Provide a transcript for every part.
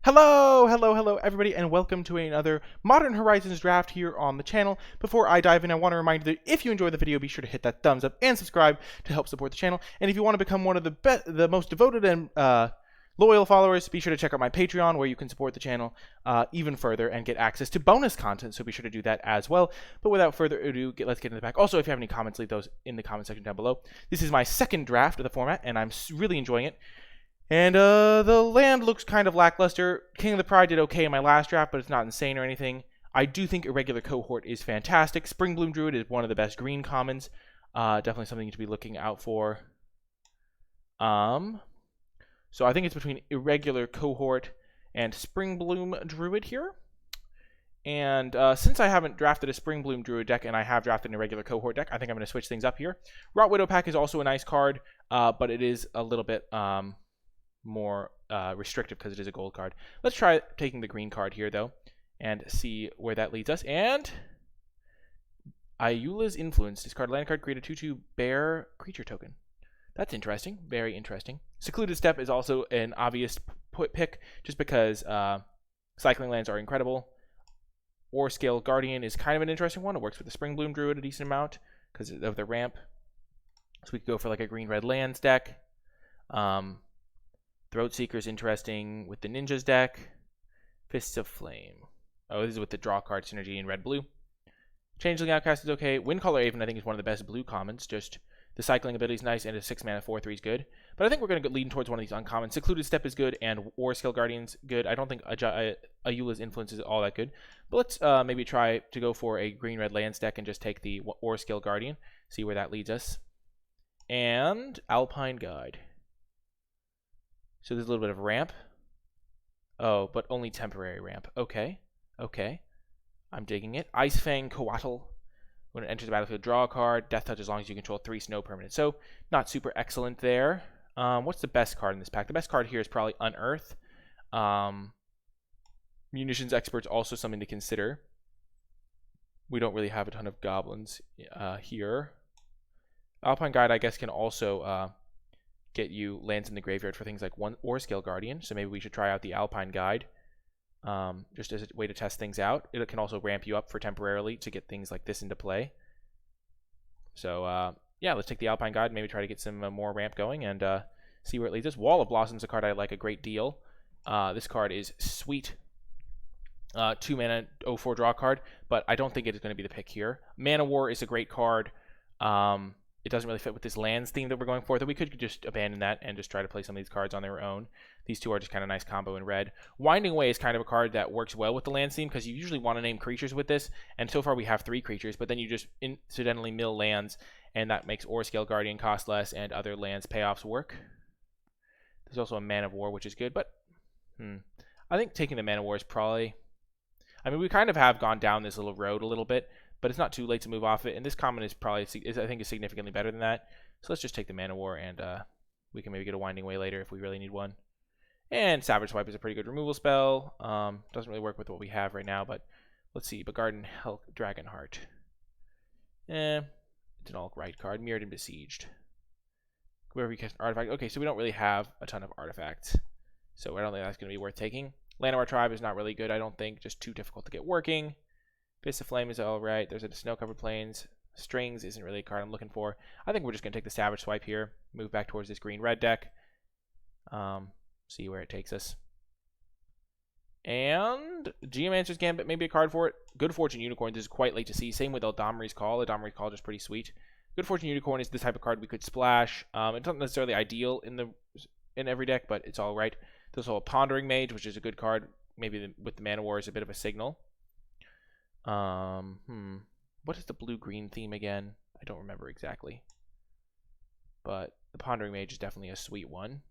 Hello, everybody, and welcome to another Modern Horizons draft here on the channel. Before I dive in, I want to remind you that if you enjoy the video, be sure to hit that thumbs up and subscribe to help support the channel. And if you want to become one of the most devoted and loyal followers, be sure to check out my Patreon, where you can support the channel even further and get access to bonus content. So be sure to do that as well. But without further ado, let's get into the pack. Also, if you have any comments, leave those in the comment section down below. This is my second draft of the format, and I'm really enjoying it. And the land looks kind of lackluster. King of the Pride did okay in my last draft, but it's not insane or anything. I do think Irregular Cohort is fantastic. Springbloom Druid is one of the best green commons. Definitely something to be looking out for. So I think it's between Irregular Cohort and Springbloom Druid here. And since I haven't drafted a Springbloom Druid deck and I have drafted an Irregular Cohort deck, I think I'm going to switch things up here. Rot Widow Pack is also a nice card, but it is a little bit more restrictive because it is a gold card. Let's try taking the green card here, though, and see where that leads us. And Iula's Influence. Discard land card, create a 2/2 bear creature token. That's interesting. Very interesting. Secluded Steppe is also an obvious pick just because cycling lands are incredible. Or Scale Guardian is kind of an interesting one. It works with the Springbloom Druid a decent amount because of the ramp. So we could go for like a green-red lands deck. Throat Seeker is interesting with the Ninjas deck. Fists of Flame. Oh, this is with the draw card synergy in red-blue. Changeling Outcast is okay. Windcaller Aven, I think, is one of the best blue commons. Just the cycling ability is nice, and a 6-mana 4/3 is good. But I think we're going to lean towards one of these uncommons. Secluded Steppe is good, and War Scale Guardian's good. I don't think Iula's Influence is all that good. But let's maybe try to go for a green-red lands deck and just take the War Scale Guardian. See where that leads us. And Alpine Guide. So there's a little bit of ramp. Oh, but only temporary ramp. Okay. I'm digging it. Icefang Coatl. When it enters the battlefield, draw a card. Death Touch as long as you control 3 snow permanents. So not super excellent there. What's the best card in this pack? The best card here is probably Unearth. Munitions Expert's also something to consider. We don't really have a ton of goblins here. Alpine Guide, I guess, can also get you lands in the graveyard for things like War Scale Guardian. So maybe we should try out the Alpine Guide just as a way to test things out. It can also ramp you up for temporarily to get things like this into play. So yeah, let's take the Alpine Guide and maybe try to get some more ramp going and see where it leads us. Wall of Blossoms, a card I like a great deal. This card is sweet. 2 mana 0/4 draw card, but I don't think it is going to be the pick here. Mana War is a great card. It doesn't really fit with this lands theme that we're going for, though we could just abandon that and just try to play some of these cards on their own. These two are just kind of nice combo in red. Winding Way is kind of a card that works well with the lands theme because you usually want to name creatures with this, and so far we have 3 creatures, but then you just incidentally mill lands, and that makes Or Scale Guardian cost less and other lands payoffs work. There's also a Man of War, which is good, but I think taking the Man of War is probably... I mean, we kind of have gone down this little road a little bit, but it's not too late to move off it, and this common is probably, I think, is significantly better than that. So let's just take the Man of War, and we can maybe get a Winding Way later if we really need one. And Savage Swipe is a pretty good removal spell. Doesn't really work with what we have right now, but let's see. Begarden Dragonheart. It's an all-right card. Mirrored and Besieged. Wherever you cast an artifact. Okay, so we don't really have a ton of artifacts, so I don't think that's going to be worth taking. Llanowar Tribe is not really good, I don't think. Just too difficult to get working. Fist of Flame is alright. There's a Snow-Covered Plains. Strings isn't really a card I'm looking for. I think we're just going to take the Savage Swipe here. Move back towards this green-red deck. See where it takes us. And Geomancer's Gambit may be a card for it. Good Fortune Unicorns is quite late to see. Same with Eldamri's Call. Eldamri's Call is pretty sweet. Good Fortune Unicorn is the type of card we could splash. It's not necessarily ideal in every deck, but it's alright. There's also a Pondering Mage, which is a good card. Maybe with the Mana War is a bit of a signal. What is the blue-green theme again? I don't remember exactly. But the Pondering Mage is definitely a sweet one.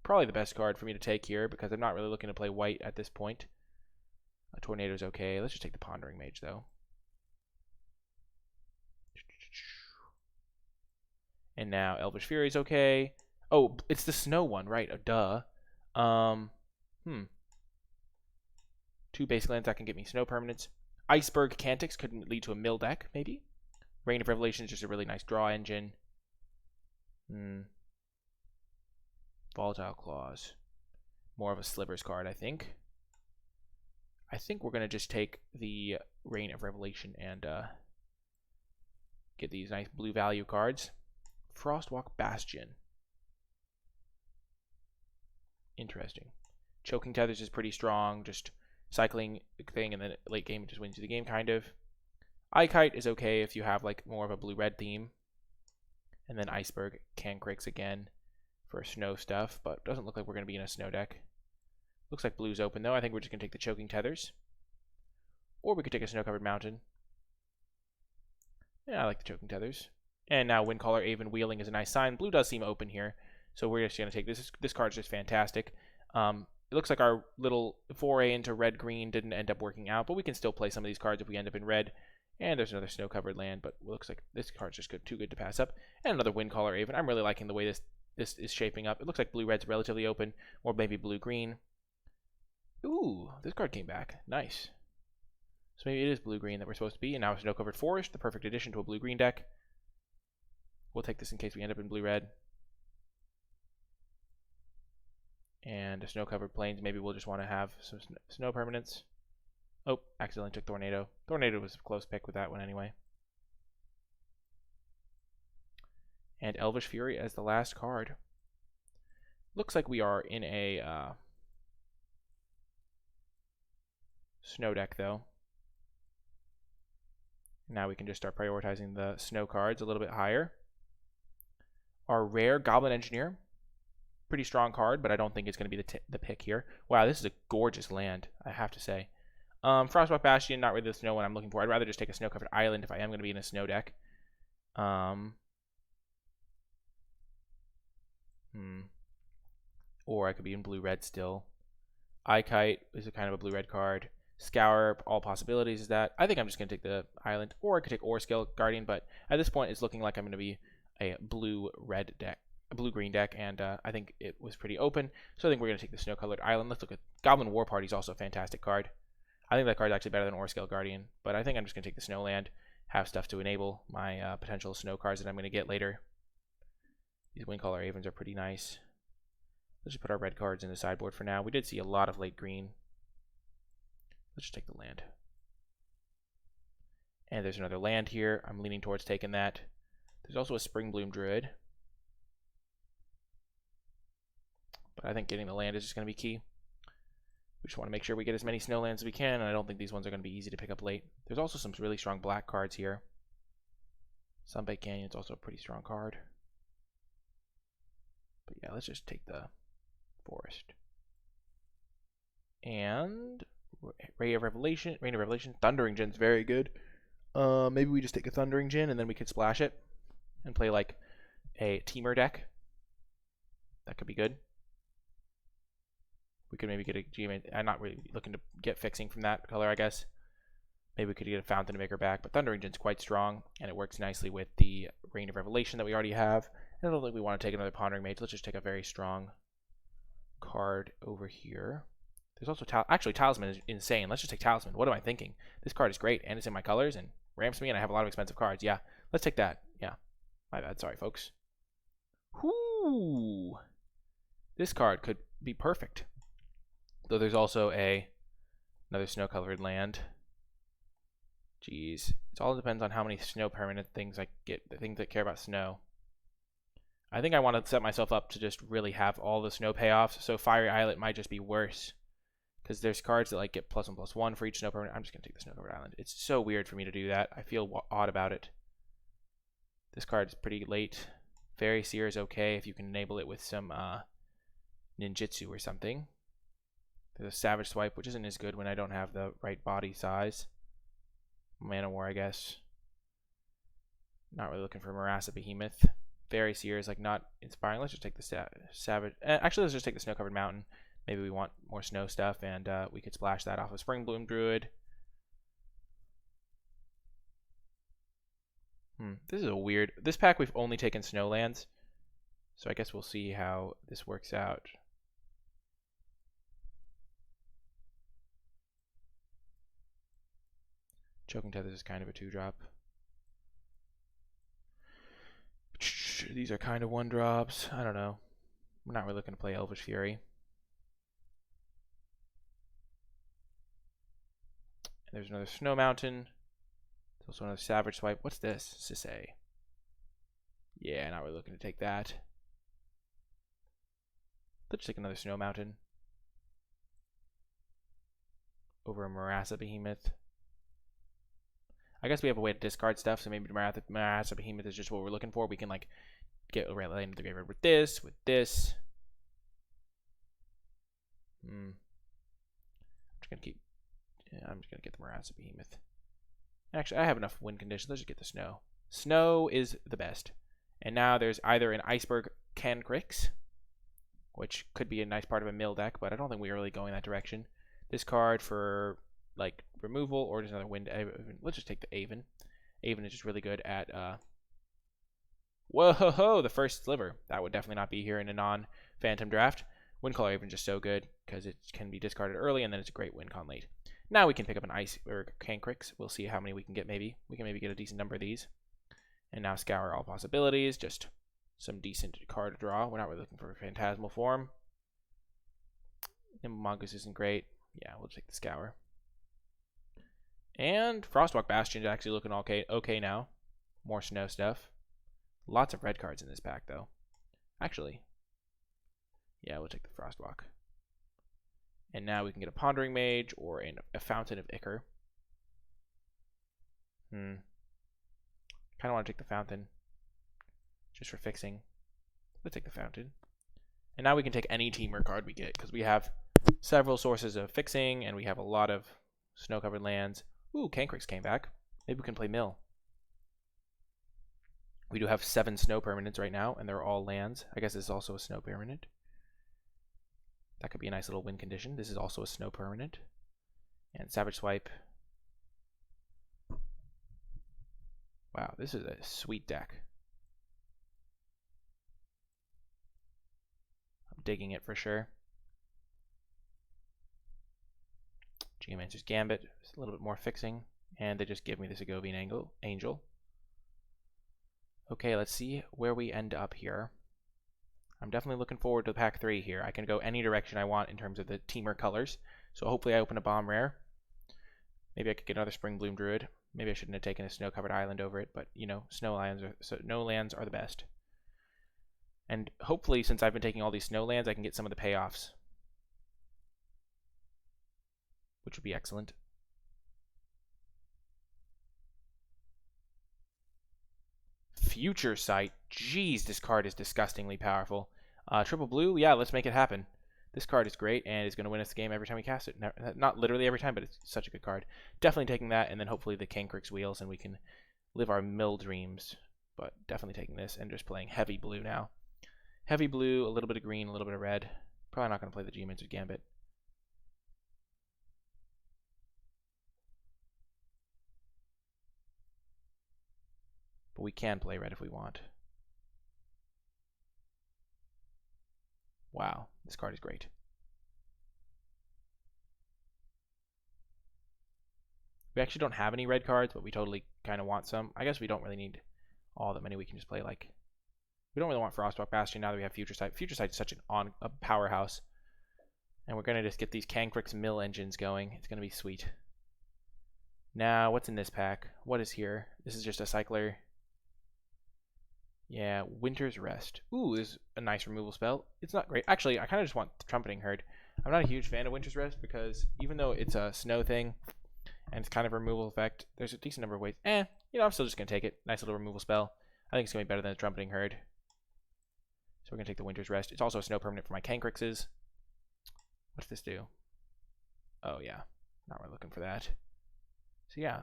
Probably the best card for me to take here because I'm not really looking to play white at this point. A Tornado's okay. Let's just take the Pondering Mage, though. And now Elvish Fury is okay. Oh, it's the snow one, right? Duh. 2 basic lands that can get me snow permanents. Iceberg Cancrix could lead to a mill deck, maybe. Reign of Revelation is just a really nice draw engine. Volatile Claws. More of a slivers card, I think. I think we're going to just take the Reign of Revelation and get these nice blue value cards. Frostwalk Bastion. Interesting. Choking Tethers is pretty strong, just cycling thing, and then late game it just wins you the game, kind of. Kite is okay if you have like more of a blue-red theme. And then Iceberg Cancrix again for snow stuff, but doesn't look like we're going to be in a snow deck. Looks like blue's open though. I think we're just going to take the Choking Tethers. Or we could take a Snow-Covered Mountain. Yeah, I like the Choking Tethers. And now Windcaller Aven Wheeling is a nice sign. Blue does seem open here, so we're just going to take this. This card's just fantastic. It looks like our little foray into red-green didn't end up working out, but we can still play some of these cards if we end up in red. And there's another snow-covered land, but it looks like this card's just too good to pass up. And another Windcaller Aven. I'm really liking the way this is shaping up. It looks like blue-red's relatively open, or maybe blue-green. Ooh, this card came back. Nice. So maybe it is blue-green that we're supposed to be, and now a snow-covered forest, the perfect addition to a blue-green deck. We'll take this in case we end up in blue-red. And a snow-covered plains. Maybe we'll just want to have some snow permanents. Oh, accidentally took Tornado. Tornado was a close pick with that one anyway. And Elvish Fury as the last card. Looks like we are in a snow deck, though. Now we can just start prioritizing the snow cards a little bit higher. Our rare Goblin Engineer. Pretty strong card, but I don't think it's going to be the pick here. Wow, this is a gorgeous land, I have to say. Frostwalk Bastion, not really the snow one I'm looking for. I'd rather just take a snow-covered island if I am going to be in a snow deck. Or I could be in blue-red still. Kite is a kind of a blue-red card. Scour, all possibilities is that. I think I'm just going to take the island, or I could take Scale Guardian, but at this point it's looking like I'm going to be a blue-red deck, a blue-green deck, and I think it was pretty open, so I think we're going to take the snow-colored island. Let's look at Goblin War Party is also a fantastic card. I think that card's actually better than Scale Guardian, but I think I'm just going to take the Snowland, have stuff to enable my potential snow cards that I'm going to get later. These Windcaller Avens are pretty nice. Let's just put our red cards in the sideboard for now. We did see a lot of late green. Let's just take the land. And there's another land here. I'm leaning towards taking that. There's also a Springbloom Druid. But I think getting the land is just going to be key. We just want to make sure we get as many snowlands as we can, and I don't think these ones are going to be easy to pick up late. There's also some really strong black cards here. Sunbaked Canyon is also a pretty strong card. But yeah, let's just take the forest. And Reign of Revelation, Thundering Djin's very good. Maybe we just take a Thundering Djinn and then we could splash it and play like a Teamer deck. That could be good. We could maybe get a GM. I'm not really looking to get fixing from that color, I guess. Maybe we could get a Fountain Maker back, but Thundering Djin's quite strong, and it works nicely with the Reign of Revelation that we already have. And I don't think we want to take another Pondering Mage. Let's just take a very strong card over here. There's also actually Talisman is insane. Let's just take Talisman. What am I thinking? This card is great, and it's in my colors, and ramps me, and I have a lot of expensive cards. Yeah, let's take that. Yeah, my bad. Sorry, folks. Whoo! This card could be perfect. Though there's also another snow-colored land. Jeez, it all depends on how many snow permanent things I get. The things that care about snow. I think I want to set myself up to just really have all the snow payoffs. So Fiery Islet might just be worse. Because there's cards that like get +1/+1 for each snow permanent. I'm just going to take the snow-covered island. It's so weird for me to do that. I feel odd about it. This card is pretty late. Fairy Seer is okay if you can enable it with some ninjutsu or something. There's a Savage Swipe, which isn't as good when I don't have the right body size. Mana War, I guess. Not really looking for Marasa Behemoth. Fairy Seer is like not inspiring. Let's just take the Savage. Actually, let's just take the Snow-Covered Mountain. Maybe we want more snow stuff, and we could splash that off of Springbloom Druid. This is a weird... This pack we've only taken snowlands, so I guess we'll see how this works out. Choking Tethers is kind of a 2-drop. These are kind of 1-drops. I don't know. We're not really looking to play Elvish Fury. And there's another Snow Mountain. There's also another Savage Swipe. What's this? Sisay. Yeah, not really looking to take that. Let's take another Snow Mountain. Over a Marassa Behemoth. I guess we have a way to discard stuff, so maybe Marassa Behemoth is just what we're looking for. We can like get a land into the graveyard with this, I'm just gonna keep. Yeah, I'm just gonna get the Marassa Behemoth. Actually, I have enough win conditions. Let's just get the snow. Snow is the best. And now there's either an Iceberg Cancrix, which could be a nice part of a mill deck, but I don't think we're really going that direction. This card for like removal, or just another wind. Let's just take the Aven. Aven is just really good at whoa, the first sliver. That would definitely not be here in a non-phantom draft. Windcaller Aven is just so good because it can be discarded early, and then it's a great win con late. Now we can pick up an Iceberg Cancrix. We'll see how many we can get. Maybe we can get a decent number of these. And now scour all possibilities. Just some decent card to draw. We're not really looking for a Phantasmal form. Nimble Mongoose isn't great. Yeah, we'll take the scour. And Frostwalk Bastion is actually looking okay now. More snow stuff. Lots of red cards in this pack, though. Actually, yeah, we'll take the Frostwalk. And now we can get a Pondering Mage or a Fountain of Ichor. Kind of want to take the Fountain just for fixing. Let's take the Fountain. And now we can take any Teamer card we get because we have several sources of fixing and we have a lot of snow-covered lands. Ooh, Cancrix came back. Maybe we can play Mill. We do have 7 snow permanents right now, and they're all lands. I guess this is also a snow permanent. That could be a nice little win condition. This is also a snow permanent. And Savage Swipe. Wow, this is a sweet deck. I'm digging it for sure. Geomancer's Gambit, a little bit more fixing, and they just give me this Agobian Angel. Okay, let's see where we end up here. I'm definitely looking forward to pack 3 here. I can go any direction I want in terms of the Teamer colors. So hopefully I open a Bomb Rare. Maybe I could get another Spring Bloom Druid. Maybe I shouldn't have taken a snow-covered island over it, but you know, snow lands are the best. And hopefully, since I've been taking all these snow lands, I can get some of the payoffs, which would be excellent. Future Sight. Jeez, this card is disgustingly powerful. Triple blue, yeah, let's make it happen. This card is great, and it's going to win us the game every time we cast it. Not literally every time, but it's such a good card. Definitely taking that, and then hopefully the Cancrix wheels, and we can live our mill dreams. But definitely taking this, and just playing heavy blue now. Heavy blue, a little bit of green, a little bit of red. Probably not going to play the Geomancer's Gambit. But we can play red if we want. Wow, this card is great. We actually don't have any red cards, but we totally kind of want some. I guess we don't really need all that many. We can just play like... We don't really want Frostwalk Bastion now that we have Future Sight. Future Sight is such a powerhouse. And we're going to just get these Cancrix mill engines going. It's going to be sweet. Now, what's in this pack? What is here? This is just a cycler. Yeah, Winter's Rest. Ooh, this is a nice removal spell. It's not great. Actually, I kind of just want the Trumpeting Herd. I'm not a huge fan of Winter's Rest because even though it's a snow thing and it's kind of a removal effect, there's a decent number of ways. You know, I'm still just going to take it. Nice little removal spell. I think it's going to be better than the Trumpeting Herd. So we're going to take the Winter's Rest. It's also a snow permanent for my Cancrixes. What's this do? Oh, yeah. Not really looking for that. So, yeah.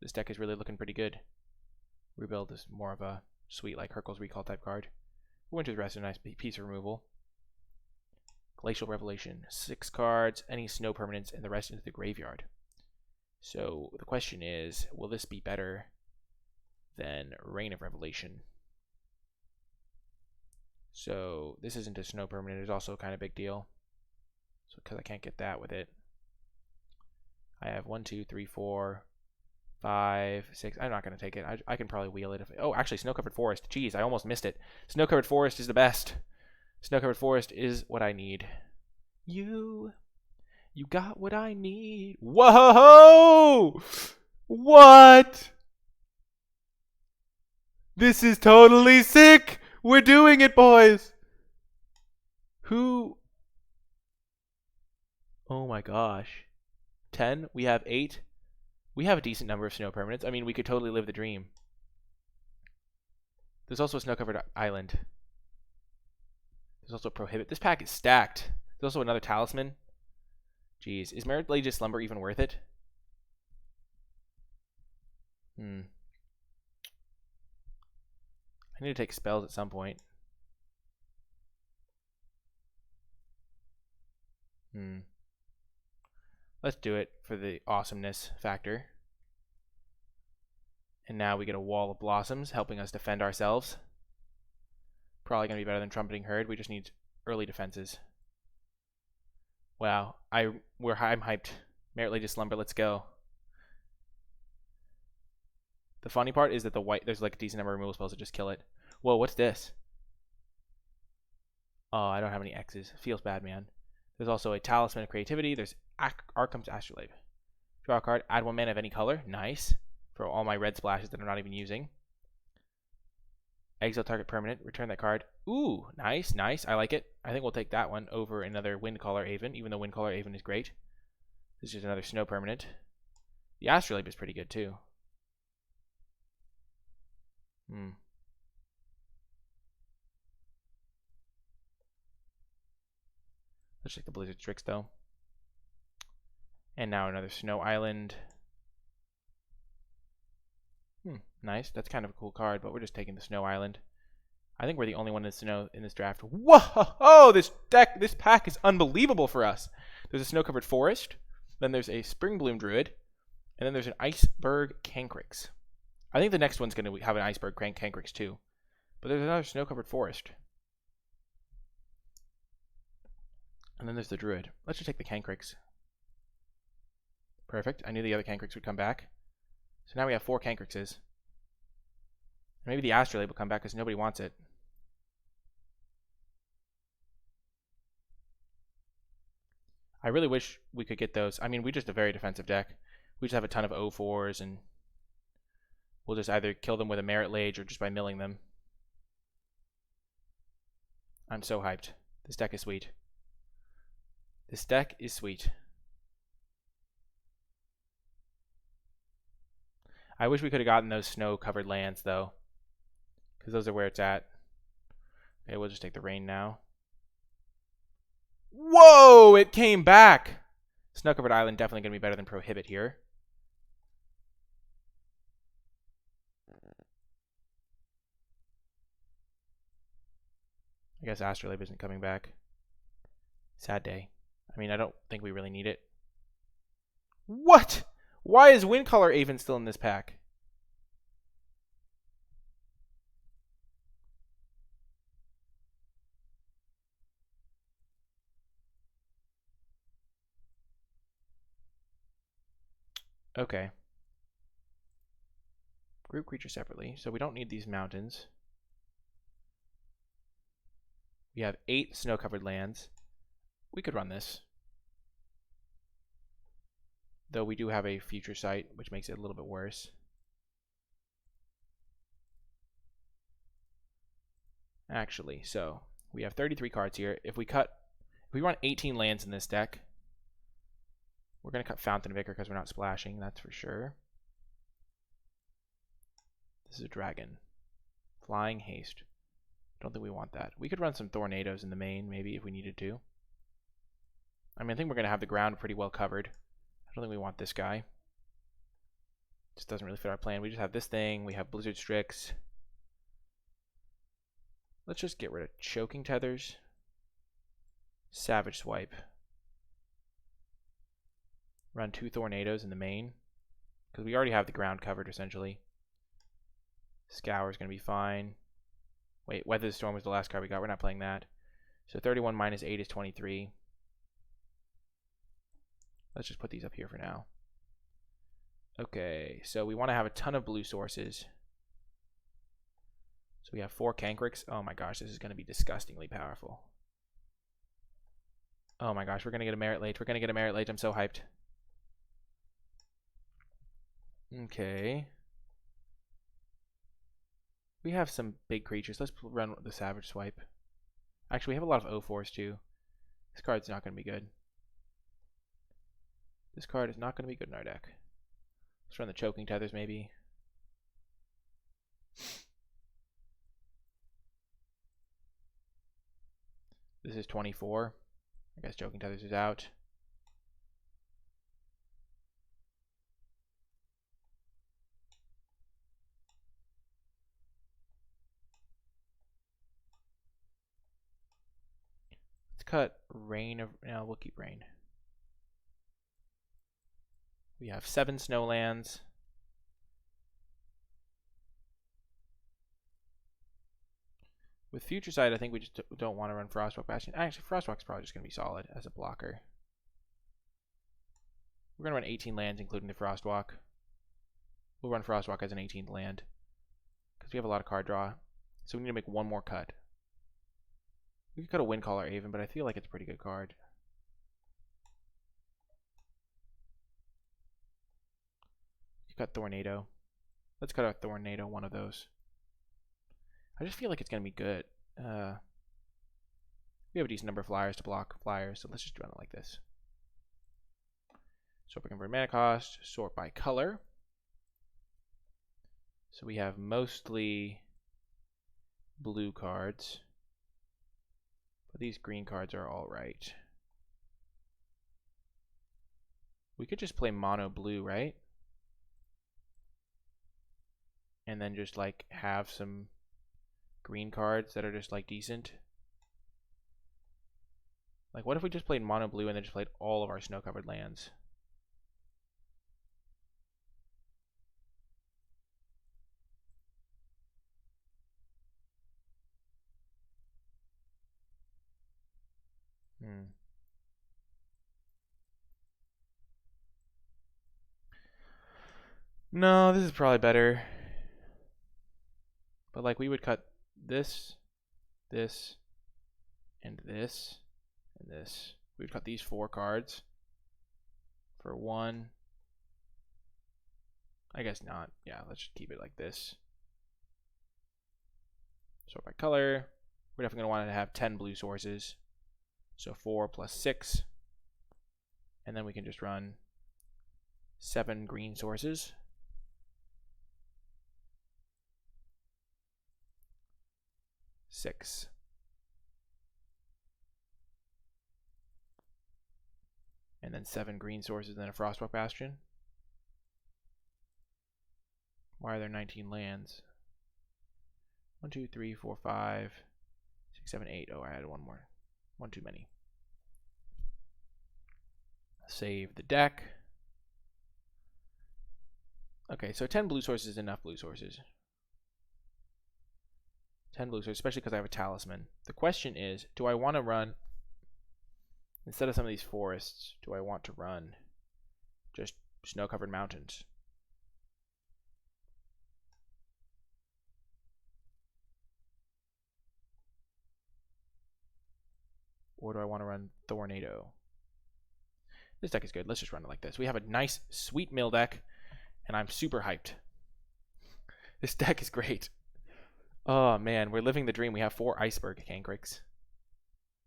This deck is really looking pretty good. Rebuild is more of a sweet, like Hurkyl's Recall type card. Winter's Rest is a nice piece of removal. Glacial Revelation, 6 cards, any snow permanents, and the rest into the graveyard. So the question is, will this be better than Reign of Revelation? So this isn't a snow permanent. It's also kind of a big deal. So because I can't get that with it, I have 1, 2, 3, 4, 5, 6. I'm not going to take it. I can probably wheel it. Oh, actually, Snow-Covered Forest. Jeez, I almost missed it. Snow-Covered Forest is the best. Snow-Covered Forest is what I need. You You got what I need. Whoa! What? This is totally sick. We're doing it, boys. Who? Oh my gosh. 10. We have 8. We have a decent number of snow permanents. I mean, we could totally live the dream. There's also a snow-covered island. There's also a prohibit. This pack is stacked. There's also another talisman. Jeez. Is Merit-Lage's Slumber even worth it? I need to take spells at some point. Let's do it for the awesomeness factor. And now we get a Wall of Blossoms helping us defend ourselves. Probably going to be better than Trumpeting Herd. We just need early defenses. Wow. I'm hyped. Merit-Lage's Slumber, let's go. The funny part is that there's like a decent number of removal spells that just kill it. Whoa, what's this? Oh, I don't have any X's. Feels bad, man. There's also a Talisman of Creativity. There's Arkham's Astrolabe. Draw a card. Add 1 mana of any color. Nice. For all my red splashes that I'm not even using. Exile target permanent. Return that card. Ooh, nice, nice. I like it. I think we'll take that one over another Windcaller Aven, even though Windcaller Aven is great. This is just another snow permanent. The Astrolabe is pretty good, too. Let's check the Blizzard Strix, though. And now another Snow Island. Nice. That's kind of a cool card, but we're just taking the Snow Island. I think we're the only one in snow in this draft. Whoa! This pack is unbelievable for us. There's a snow-covered forest. Then there's a Spring Bloom Druid. And then there's an Iceberg Cancrix. I think the next one's going to have an Iceberg Cancrix too. But there's another snow-covered forest. And then there's the Druid. Let's just take the Cancrix. Perfect. I knew the other Cancrix would come back. So now we have 4 Cancrixes. Maybe the Astrolabe will come back because nobody wants it. I really wish we could get those. I mean, we're just a very defensive deck. We just have a ton of 0-4s, and we'll just either kill them with a Merit Lage or just by milling them. I'm so hyped. This deck is sweet. This deck is sweet. I wish we could have gotten those snow-covered lands, though, because those are where it's at. Okay, we'll just take the rain now. Whoa! It came back! Snow-covered island definitely going to be better than Prohibit here. I guess Astrolabe isn't coming back. Sad day. I mean, I don't think we really need it. What? Why is Windcaller Aven still in this pack? Okay. Group creatures separately, so we don't need these mountains. We have 8 snow-covered lands. We could run this. Though we do have a future sight, which makes it a little bit worse. Actually, so we have 33 cards here. If we run 18 lands in this deck, we're going to cut Fountain Vicar because we're not splashing, that's for sure. This is a dragon. Flying Haste. Don't think we want that. We could run some Tornadoes in the main, maybe, if we needed to. I mean, I think we're going to have the ground pretty well covered. I don't think we want this guy. Just doesn't really fit our plan. We just have this thing. We have Blizzard Strix. Let's just get rid of Choking Tethers. Savage Swipe. Run 2 Tornadoes in the main. Because we already have the ground covered, essentially. Scour is going to be fine. Wait, Weather the Storm was the last card we got. We're not playing that. So 31 minus 8 is 23. Let's just put these up here for now. Okay, so we want to have a ton of blue sources. So we have 4 Cancrix. Oh my gosh, this is going to be disgustingly powerful. Oh my gosh, we're gonna get a Merit Lage. We're gonna get a Merit Lage. I'm so hyped. Okay. We have some big creatures. Let's run the Savage Swipe. Actually, we have a lot of O4s too. This card's not gonna be good. This card is not gonna be good in our deck. Let's run the Choking Tethers maybe. This is 24. I guess Choking Tethers is out. Let's cut Rain of... No, we'll keep Rain. We have 7 Snowlands. With Future Sight, I think we just don't want to run Frostwalk Bastion. Actually, Frostwalk's probably just going to be solid as a blocker. We're going to run 18 lands, including the Frostwalk. We'll run Frostwalk as an 18th land, because we have a lot of card draw. So we need to make one more cut. We could cut a Windcaller Aven, but I feel like it's a pretty good card. You cut Tornado. Let's cut a Tornado, one of those. I just feel like it's going to be good. We have a decent number of flyers to block flyers, so let's just run it like this. Sort by convert mana cost, sort by color. So we have mostly blue cards, but these green cards are all right. We could just play mono blue, right? And then just like have some green cards that are just like decent. Like what if we just played mono blue and then just played all of our snow covered lands? No, this is probably better. But like we would cut this, this, and this, and this. We would cut these 4 cards for 1. I guess not. Yeah, let's just keep it like this. Sort by color. We're definitely going to want to have 10 blue sources. So 4 plus 6. And then we can just run 7 green sources. Six. And then 7 green sources, and then a Frostwalk Bastion. Why are there 19 lands? 1, 2, 3, 4, 5, 6, 7, 8. Oh, I had one more. One too many. Save the deck. Okay, so 10 blue sources is enough blue sources. 10 blue sources, especially because I have a Talisman. The question is, do I want to run, instead of some of these forests, do I want to run just snow-covered mountains? Or do I want to run Tornado? This deck is good. Let's just run it like this. We have a nice, sweet mill deck, and I'm super hyped. This deck is great. Oh, man. We're living the dream. We have 4 Iceberg Cancrix.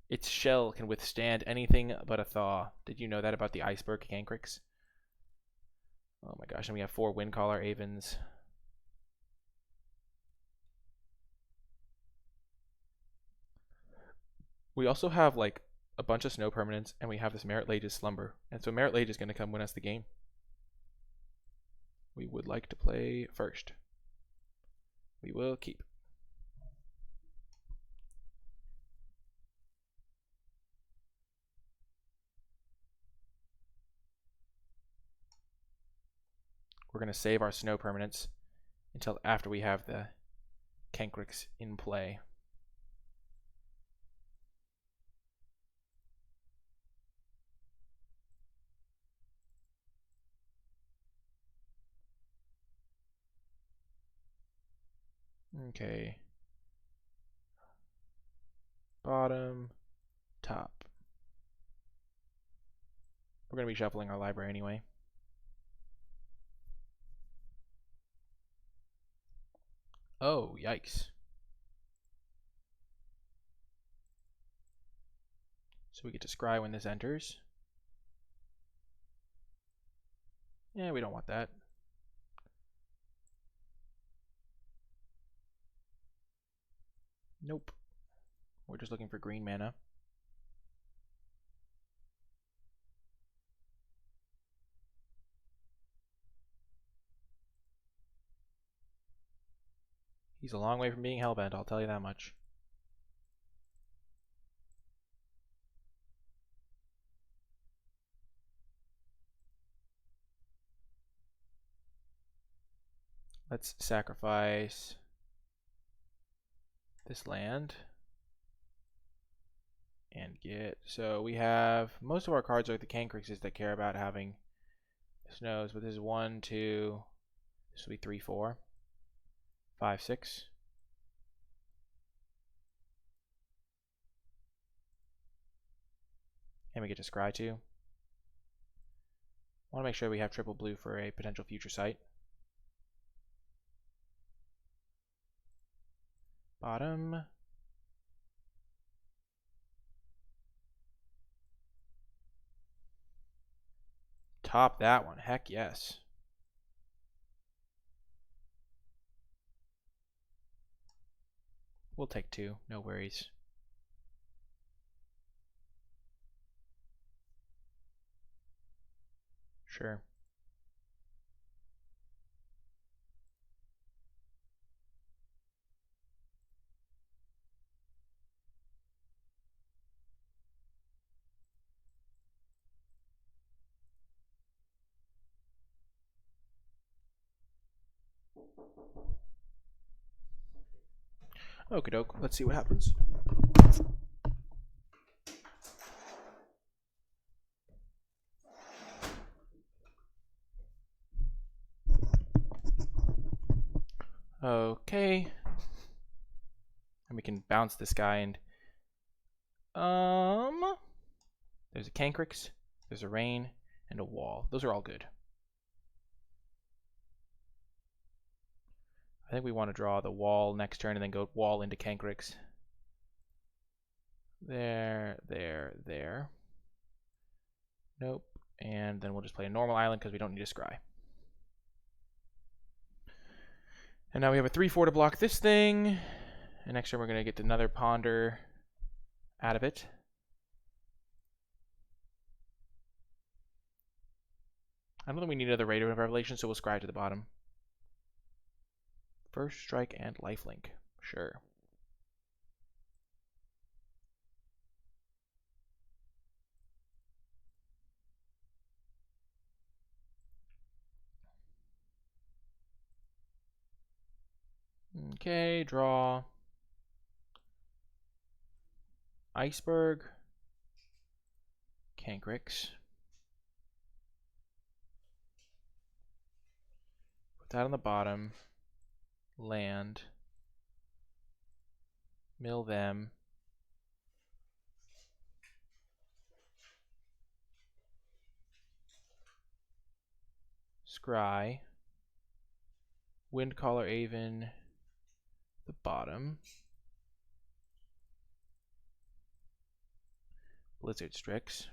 Its shell can withstand anything but a thaw. Did you know that about the Iceberg Cancrix? Oh, my gosh. And we have 4 Windcaller Avens. We also have, like, a bunch of snow permanents, and we have this Merit Lage's Slumber. And so Merit Lage is going to come win us the game. We would like to play first. We will keep. We're going to save our snow permanents until after we have the Cancrix in play. Okay. Bottom, top. We're going to be shuffling our library anyway. Oh, yikes. So we get to scry when this enters. Yeah, we don't want that. Nope. We're just looking for green mana. He's a long way from being hellbent, I'll tell you that much. Let's sacrifice this land and get, so we have, most of our cards are the Cancrixes that care about having snows, but this is 1, 2, this will be 3, 4, 5, 6. And we get to scry too. Want to make sure we have triple blue for a potential future site. Bottom. Top that one. Heck yes. We'll take 2. No worries. Sure. Okie doke. Let's see what happens. Okay. And we can bounce this guy and there's a Cancrix, there's a rain, and a wall. Those are all good. I think we want to draw the wall next turn and then go wall into Cancrix. There, there, there. Nope. And then we'll just play a normal island because we don't need a scry. And now we have a 3/4 to block this thing. And next turn we're going to get another ponder out of it. I don't think we need another Raider of Revelation, so we'll scry to the bottom. First Strike and Lifelink. Sure. Okay, draw. Iceberg Cancrix. Put that on the bottom. Land. Mill them. Scry. Windcaller Aven. The bottom. Blizzard Strix.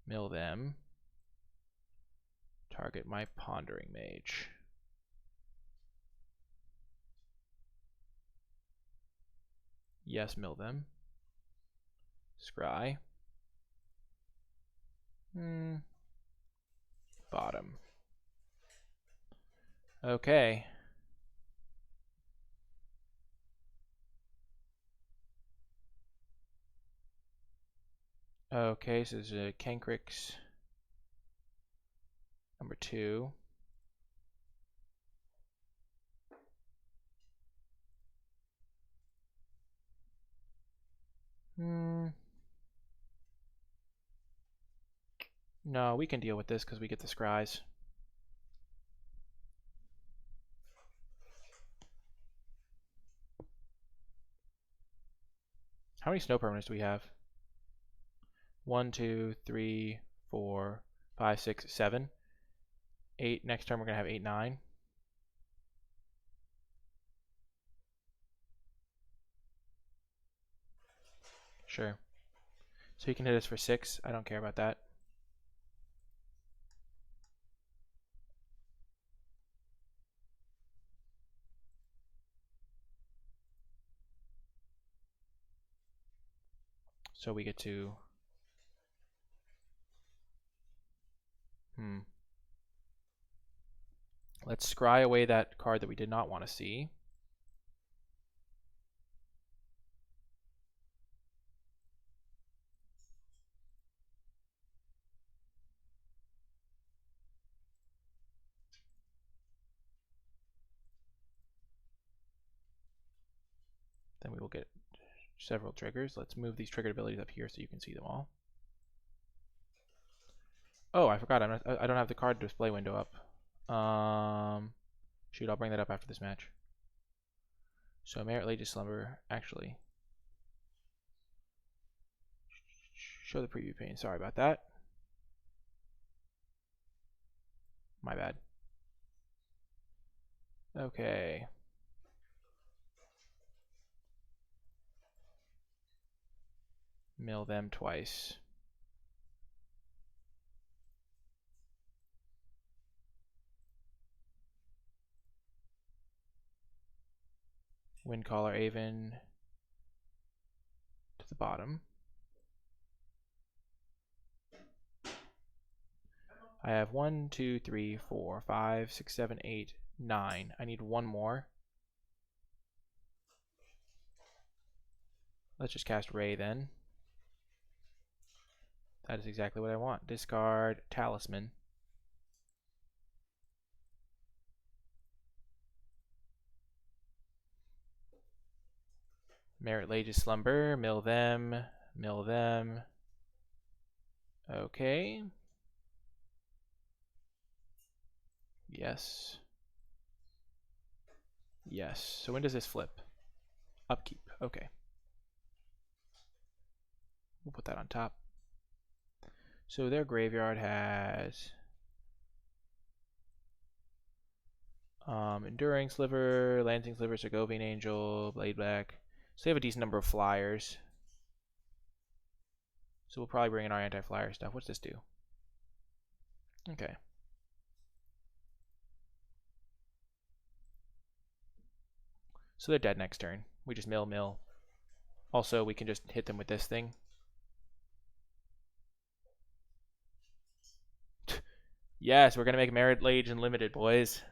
Mill them. Target my Pondering Mage. Yes, mill them. Scry. Bottom. Okay. Okay, so there's a Cancrix number 2. No, we can deal with this because we get the scries. How many snow permanents do we have? 1, 2, 3, 4, 5, 6, 7, 8. Next turn we're gonna have 8, 9. Sure. So he can hit us for 6. I don't care about that. So we get to... Let's scry away that card that we did not want to see. Then we will get several triggers. Let's move these triggered abilities up here so you can see them all. Oh, I forgot. I don't have the card display window up. Shoot, I'll bring that up after this match. So Merit Lage's Slumber, actually. Show the preview pane. Sorry about that. My bad. Okay. Mill them twice. Windcaller Aven to the bottom. I have 1, 2, 3, 4, 5, 6, 7, 8, 9. I need one more. Let's just cast Ray then. That is exactly what I want. Discard Talisman. Merit Lage's Slumber. Mill them. Mill them. Okay. Yes. Yes. So when does this flip? Upkeep. Okay. We'll put that on top. So their graveyard has Enduring Sliver, Lancing Sliver, Segovian Angel, Blade Black. So they have a decent number of flyers. So we'll probably bring in our anti-flyer stuff. What's this do? Okay. So they're dead next turn. We just mill. Also, we can just hit them with this thing. Yes, we're going to make Merit Lage Unlimited, boys.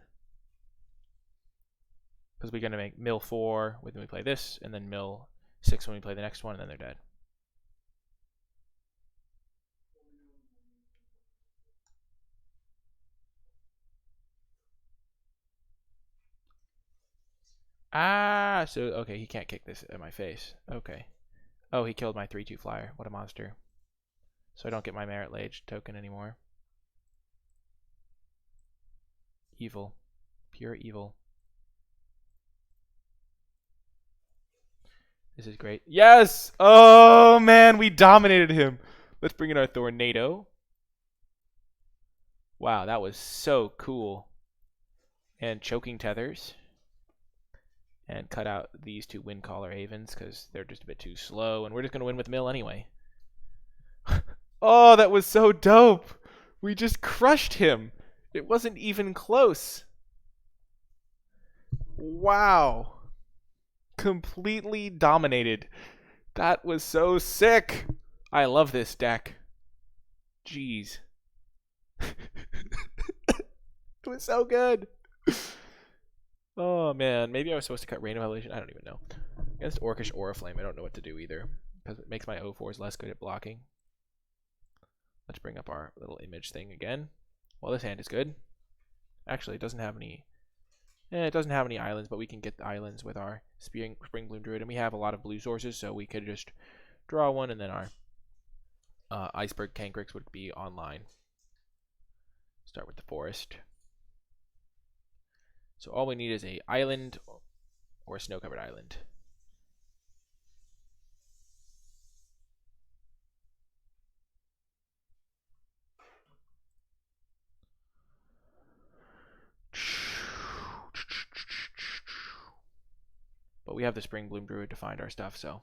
Because we're going to make mill 4 when we play this, and then mill 6 when we play the next one, and then they're dead. Ah, so, okay, he can't kick this at my face. Okay. Oh, he killed my 3/2 flyer. What a monster. So I don't get my Merit Lage token anymore. Evil. Pure evil. This is great. Yes! Oh, man, we dominated him. Let's bring in our Tornado. Wow, that was so cool. And Choking Tethers. And cut out these 2 Windcaller Avens because they're just a bit too slow. And we're just going to win with mill anyway. Oh, that was so dope. We just crushed him. It wasn't even close. Wow. Completely dominated. That was so sick. I love this deck. Jeez. It was so good. Oh, man. Maybe I was supposed to cut Random Evolution. I don't even know. Against Orcish Oriflame, I don't know what to do either. Because it makes my O4s less good at blocking. Let's bring up our little image thing again. Well, this hand is good. Actually, it doesn't have any... it doesn't have any islands, but we can get the islands with our Spring Bloom Druid. And we have a lot of blue sources, so we could just draw one, and then our Iceberg Cancrix would be online. Start with the forest. So all we need is a island or a snow-covered island. we have the Spring Bloom Druid to find our stuff, so.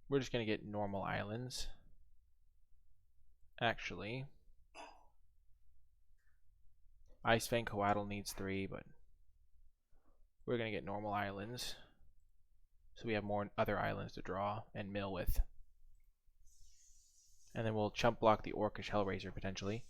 We're just going to get normal islands. Actually, Icefang Coatl needs 3, but we're going to get normal islands. So we have more other islands to draw and mill with. And then we'll chump block the Orcish Hellraiser potentially.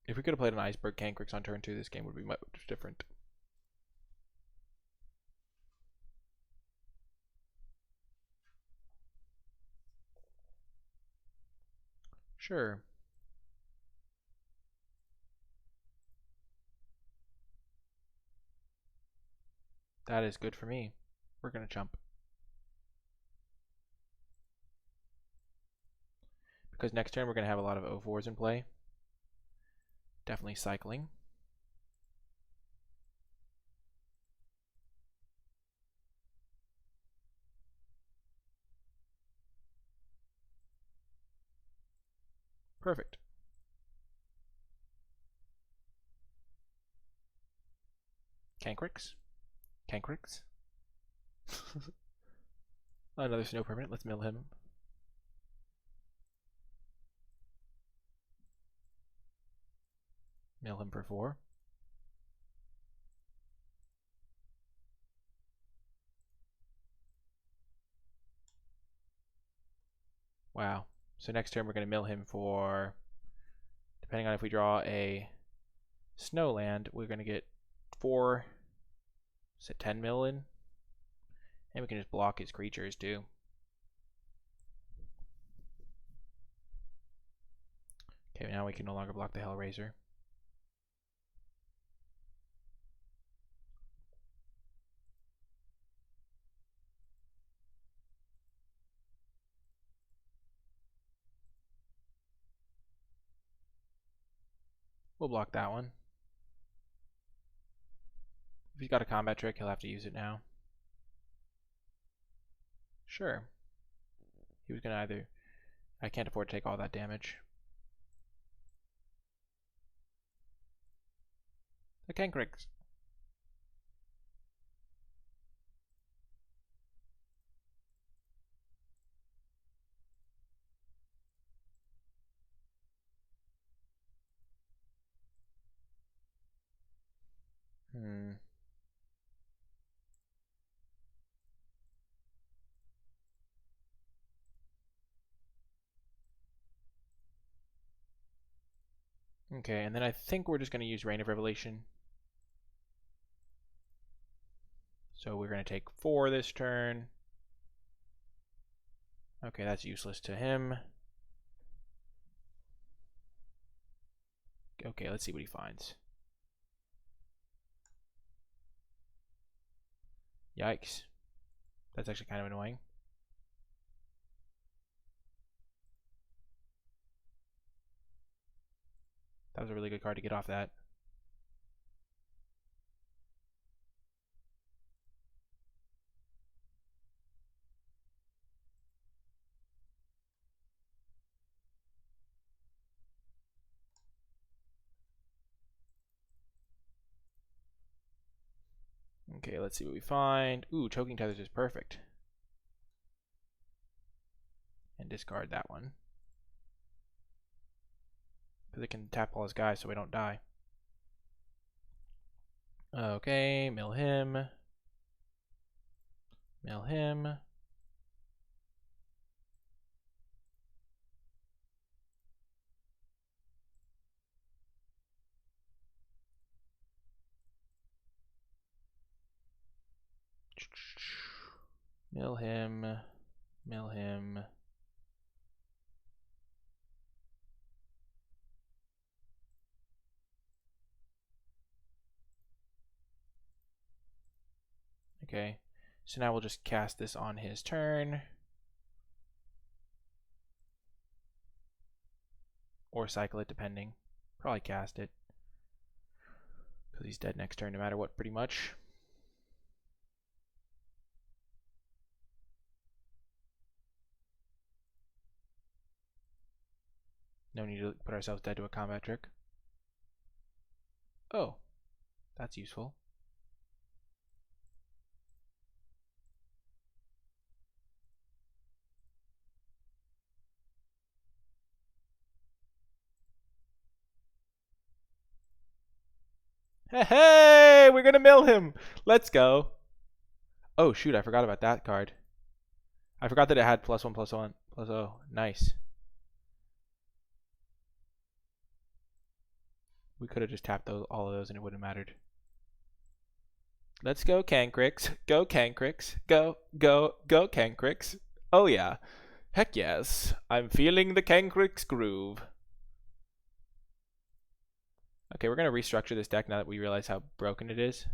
If we could have played an Iceberg Cancrix on turn 2, this game would be much different. Sure. That is good for me. We're going to chump. Because next turn we're going to have a lot of O4s in play. Definitely cycling. Perfect. Cancrix. Cancrix. Another snow permanent. Let's mill him. Mill him for 4. Wow. So next turn we're going to mill him for, depending on if we draw a snow land, we're going to get 4, is it 10 mil in? And we can just block his creatures too. Okay, now we can no longer block the Hellraiser. We'll block that one. If he's got a combat trick, he'll have to use it now. Sure. He was going to either... I can't afford to take all that damage. The Cancrix. Okay, and then I think we're just going to use Reign of Revelation. So we're going to take 4 this turn. Okay, that's useless to him. Okay, let's see what he finds. Yikes. That's actually kind of annoying. That was a really good card to get off that. Okay, let's see what we find. Ooh, Choking Tethers is perfect. And discard that one. Because it can tap all his guys so we don't die. Okay, mill him. Mill him. Mill him. Mill him. Okay, so now we'll just cast this on his turn. Or cycle it, depending. Probably cast it. Because he's dead next turn no matter what, pretty much. No need to put ourselves dead to a combat trick. Oh, that's useful. Hey, we're gonna mill him. Let's go. Oh shoot, I forgot about that card. I forgot that it had +1/+1 +0. Nice. We could have just tapped all of those and it wouldn't have mattered. Let's go, Cancrix. Go, Cancrix. Go, go, go, Cancrix. Oh yeah. Heck yes. I'm feeling the Cancrix groove. Okay, we're going to restructure this deck now that we realize how broken it is.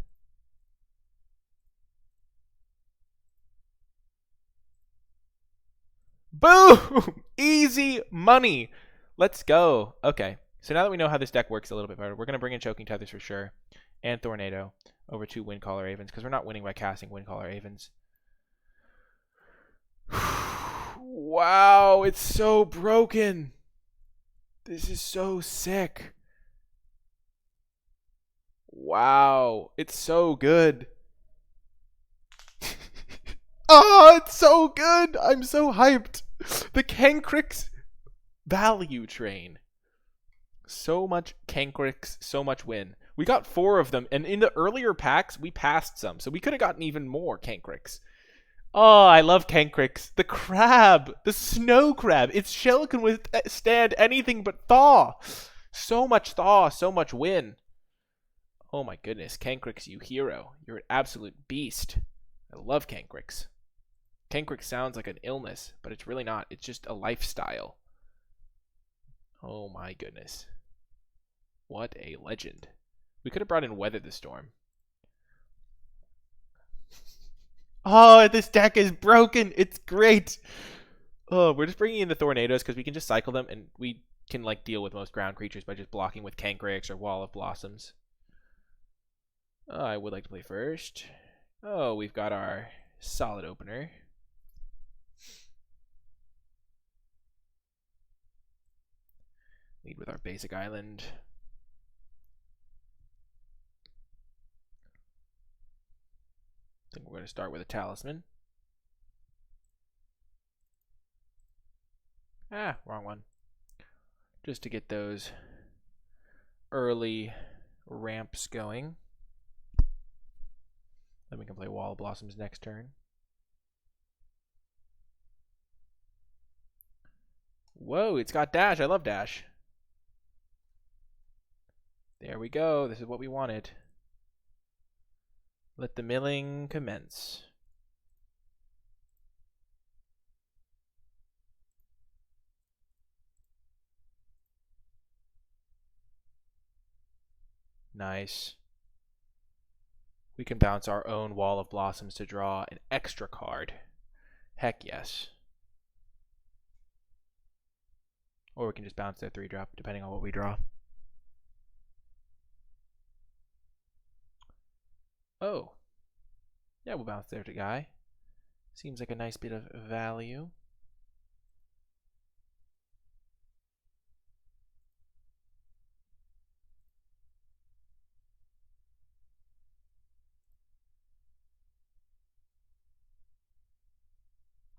Boom! Easy money. Let's go. Okay, so now that we know how this deck works a little bit better, we're going to bring in Choking Tethers for sure. And Tornado over 2 Windcaller Avens, because we're not winning by casting Windcaller Avens. Wow, it's so broken. This is so sick. Wow, it's so good. Oh, it's so good. I'm so hyped. The Cancrix value train. So much Cancrix, so much win. We got 4 of them, and in the earlier packs, we passed some, so we could have gotten even more Cancrix. Oh, I love Cancrix. The crab, the snow crab. Its shell can withstand anything but thaw. So much thaw, so much win. Oh my goodness, Cancrix, you hero. You're an absolute beast. I love Cancrix. Cancrix sounds like an illness, but it's really not. It's just a lifestyle. Oh my goodness. What a legend. We could have brought in Weather the Storm. Oh, this deck is broken. It's great. Oh, we're just bringing in the Tornadoes because we can just cycle them and we can like deal with most ground creatures by just blocking with Cancrix or Wall of Blossoms. Oh, I would like to play first. Oh, we've got our solid opener. Lead with our basic island. I think we're going to start with a Talisman. Ah, wrong one. Just to get those early ramps going. Then we can play Wall of Blossoms next turn. Whoa, it's got dash. I love dash. There we go. This is what we wanted. Let the milling commence. Nice. We can bounce our own Wall of Blossoms to draw an extra card. Heck yes. Or we can just bounce their 3-drop, depending on what we draw. Oh. Yeah, we'll bounce there to Guy. Seems like a nice bit of value.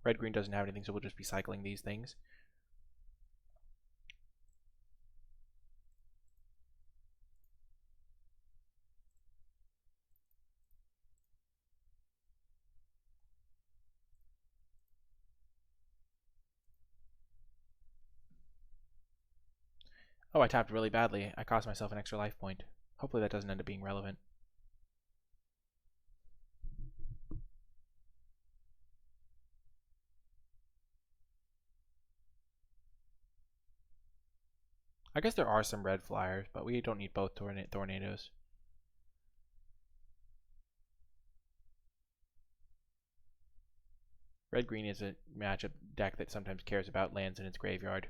Red-green doesn't have anything, so we'll just be cycling these things. Oh, I tapped really badly. I cost myself an extra life point. Hopefully that doesn't end up being relevant. I guess there are some red flyers, but we don't need both tornadoes. Red-green is a matchup deck that sometimes cares about lands in its graveyard.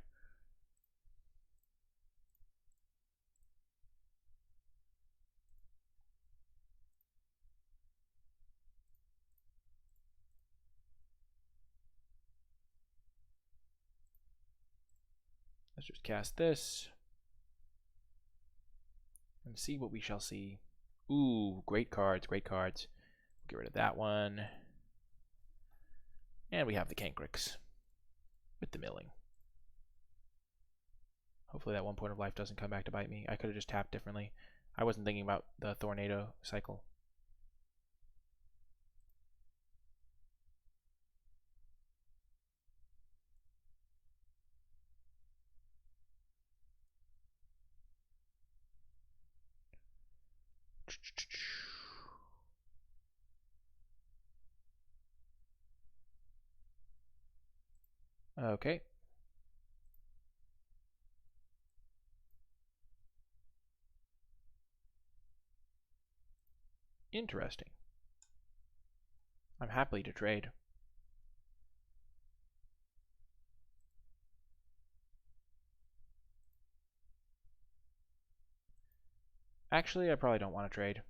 Let's just cast this and see what we shall see. Ooh, great cards, great cards. Get rid of that one. And we have the Cancrix with the milling. Hopefully that 1 point of life doesn't come back to bite me. I could have just tapped differently. I wasn't thinking about the tornado cycle. Okay. Interesting. I'm happy to trade. Actually, I probably don't want to trade.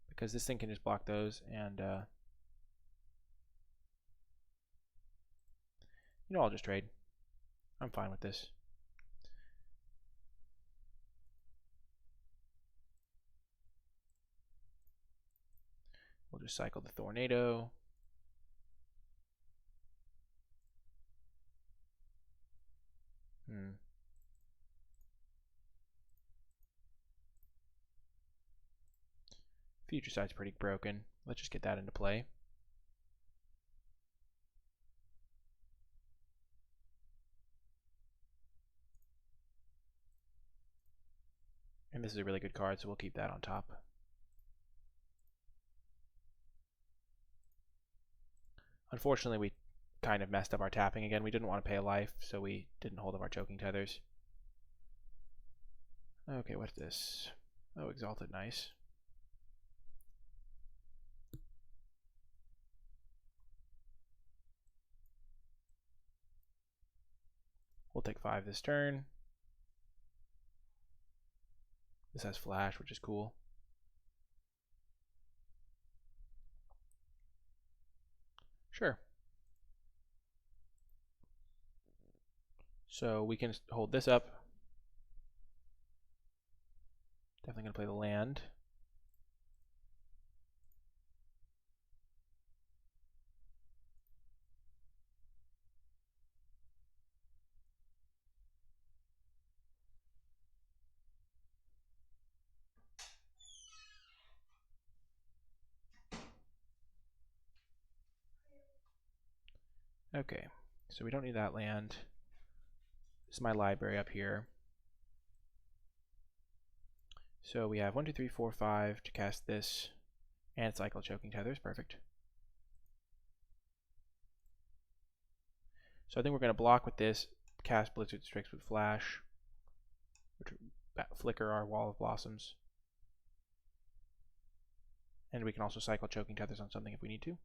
Because this thing can just block those, and you know, I'll just trade. I'm fine with this. We'll just cycle the tornado. Future Sight's pretty broken. Let's just get that into play. And this is a really good card, so we'll keep that on top. Unfortunately, we kind of messed up our tapping again. We didn't want to pay a life, so we didn't hold up our choking tethers. Okay, what's this? Oh, Exalted, nice. We'll take 5 this turn. This has flash, which is cool. Sure. So we can hold this up. Definitely going to play the land. Okay, so we don't need that land. This is my library up here. So we have 1, 2, 3, 4, 5 to cast this and cycle choking tethers. Perfect. So I think we're going to block with this, cast Blizzard Strix with flash, which flicker our Wall of Blossoms. And we can also cycle choking tethers on something if we need to.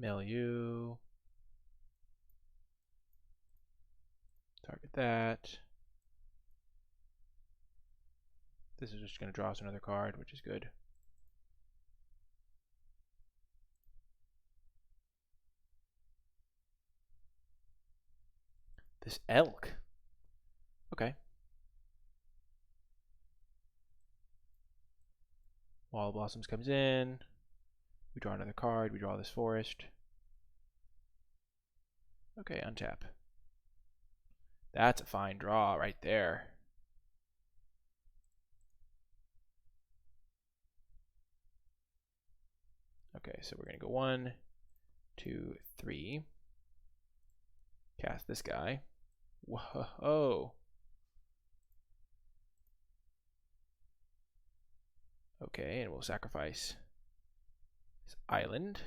Milieu. Target that. This is just going to draw us another card, which is good. This elk. Okay. Wall of Blossoms comes in. We draw another card. We draw this forest. Okay, untap. That's a fine draw right there. Okay, so we're going to go 1, 2, 3. Cast this guy. Whoa. Okay, and we'll sacrifice this island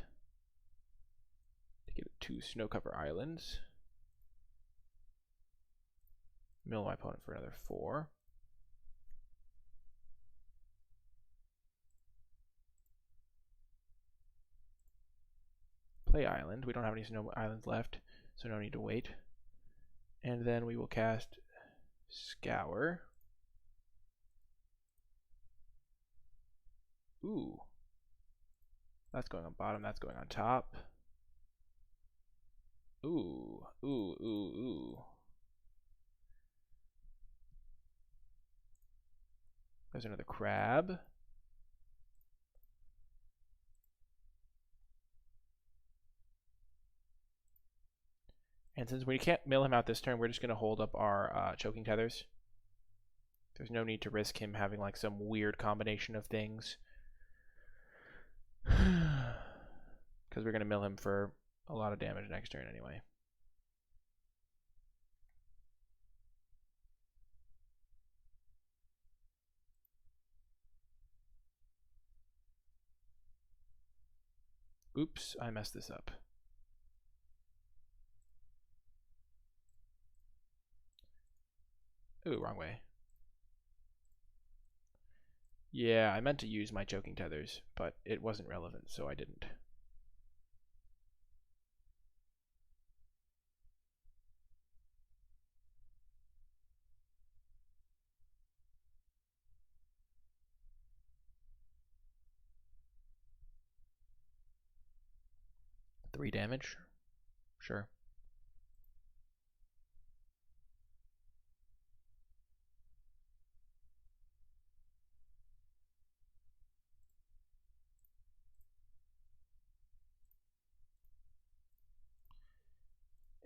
to get 2 snow cover islands. Mill my opponent for another 4. Play island. We don't have any snow islands left, so no need to wait. And then we will cast Scour. Ooh. That's going on bottom, that's going on top. Ooh. There's another crab. And since we can't mill him out this turn, we're just going to hold up our choking tethers. There's no need to risk him having like some weird combination of things. Because we're going to mill him for a lot of damage next turn anyway. Oops, I messed this up. Ooh, wrong way. Yeah, I meant to use my choking tethers, but it wasn't relevant, so I didn't. Three damage? Sure.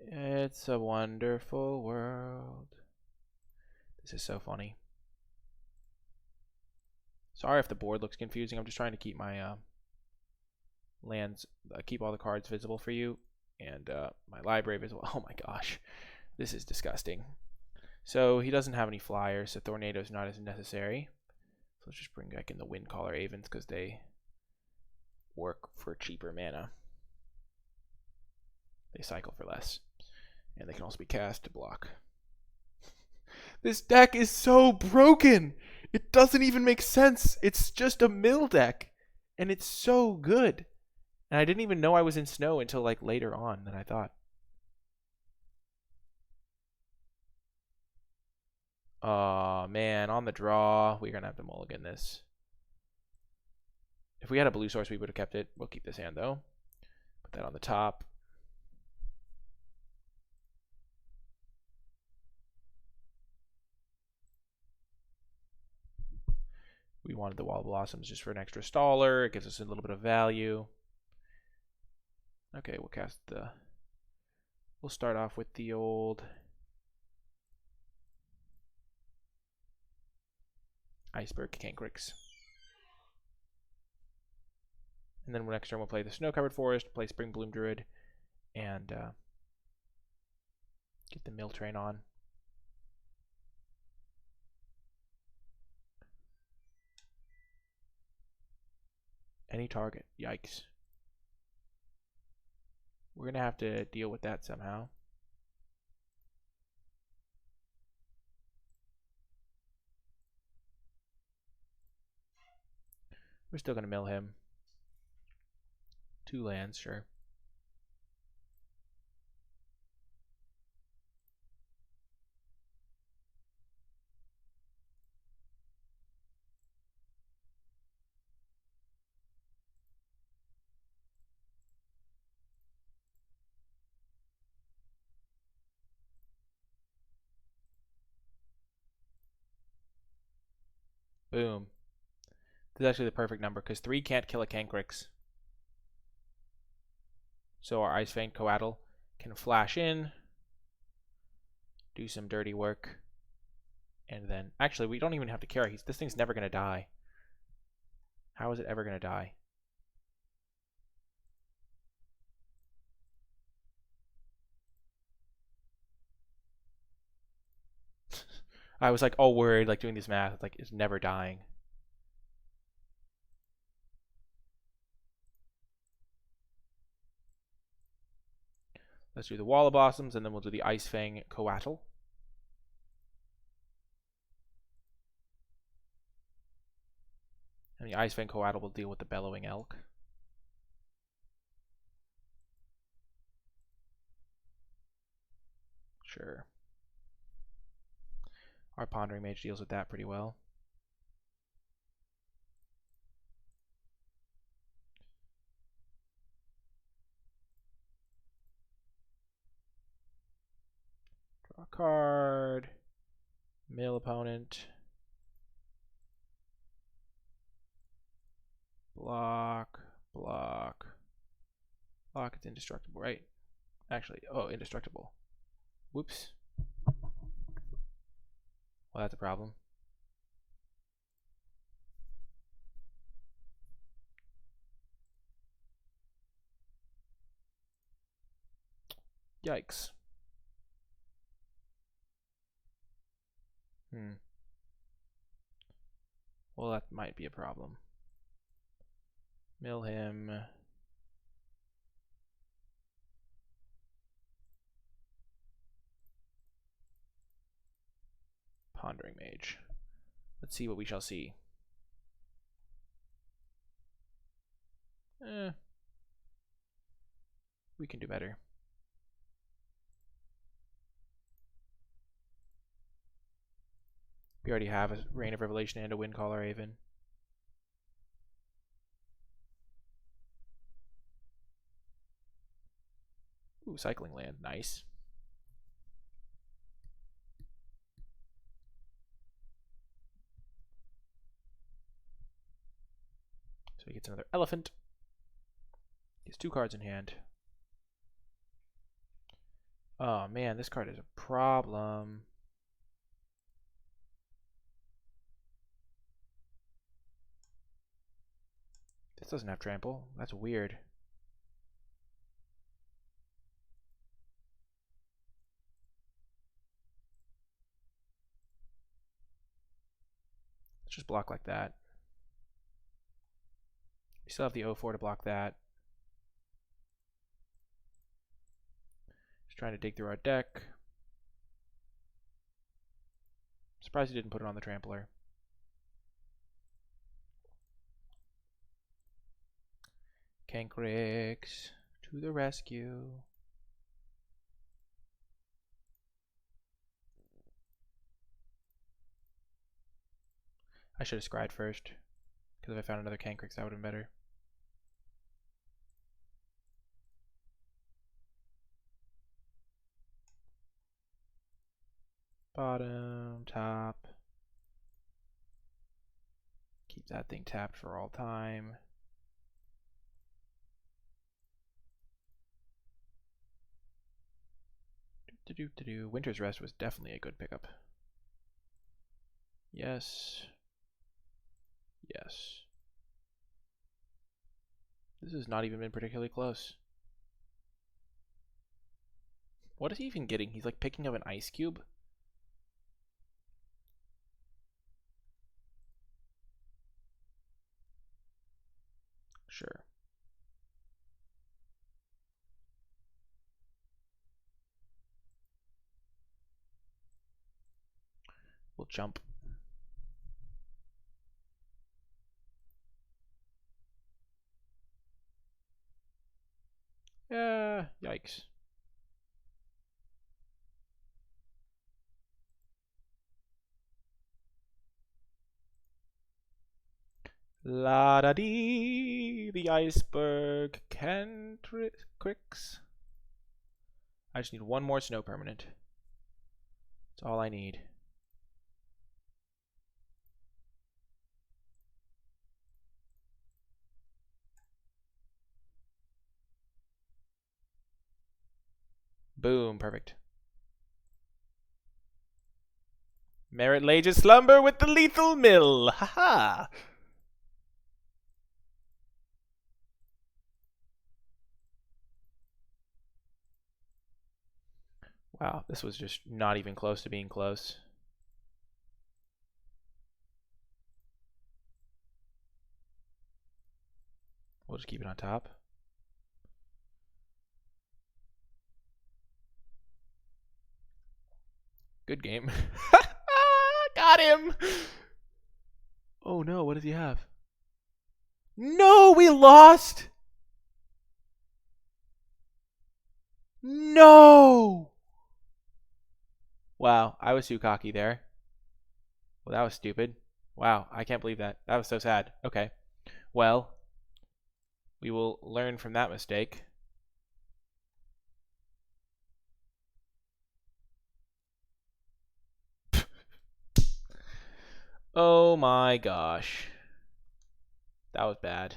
It's a wonderful world. This is so funny. Sorry if the board looks confusing. I'm just trying to keep my lands, keep all the cards visible for you, and my library visible. Oh my gosh, this is disgusting. So he doesn't have any flyers, so Tornado's not as necessary. So let's just bring back in the Windcaller Avens because they work for cheaper mana. They cycle for less, and they can also be cast to block. This deck is so broken. It doesn't even make sense. It's just a mill deck, and it's so good. And I didn't even know I was in snow until like later on than I thought. Oh man, on the draw, we're gonna have to mulligan this. If we had a blue source, we would have kept it. We'll keep this hand though. Put that on the top. We wanted the Wall of Blossoms just for an extra staller. It gives us a little bit of value. Okay, we'll cast the... We'll start off with the old... Iceberg Cancrix. And then next turn we'll play the Snow-Covered Forest, play Spring Bloom Druid, and get the mill train on. Any target. Yikes. We're going to have to deal with that somehow. We're still going to mill him. 2 lands, sure. Boom. This is actually the perfect number because 3 can't kill a Cancrix. So our Ice Fang Coatl can flash in, do some dirty work, and then... Actually, we don't even have to care. This thing's never going to die. How is it ever going to die? I was like all worried, like doing this math. It's like it's never dying. Let's do the Wall of Blossoms, and then we'll do the Icefang Coatl. And the Icefang Coatl will deal with the Bellowing Elk. Sure. Our Pondering Mage deals with that pretty well. Draw a card. Mill opponent. Block. Block. Block, it's indestructible, right? Actually, oh, indestructible. Whoops. Well, that's a problem. Yikes. Well, that might be a problem. Mill him. Pondering Mage. Let's see what we shall see. We can do better. We already have a Rain of Revelation and a Windcaller Raven. Ooh, Cycling Land. Nice. So he gets another Elephant. He has 2 cards in hand. Oh man, this card is a problem. This doesn't have trample. That's weird. Let's just block like that. We still have the 0-4 to block that. Just trying to dig through our deck. Surprised he didn't put it on the trampler. Cancrix to the rescue. I should have scryed first, because if I found another Cancrix, that would have been better. Bottom, top. Keep that thing tapped for all time. Winter's Rest was definitely a good pickup. Yes. Yes. This has not even been particularly close. What is he even getting? He's like picking up an ice cube? Sure. We'll jump. Yeah, yikes. La da dee, the Iceberg Cancrix. I just need one more snow permanent. That's all I need. Boom, perfect. Merit Lage's Slumber with the Lethal Mill. Haha. Wow, this was just not even close to being close. We'll just keep it on top. Good game. Got him! Oh no, what does he have? No, we lost! No! Wow, I was too cocky there. Well, that was stupid. Wow, I can't believe that. That was so sad. Okay. Well, we will learn from that mistake. Oh my gosh. That was bad.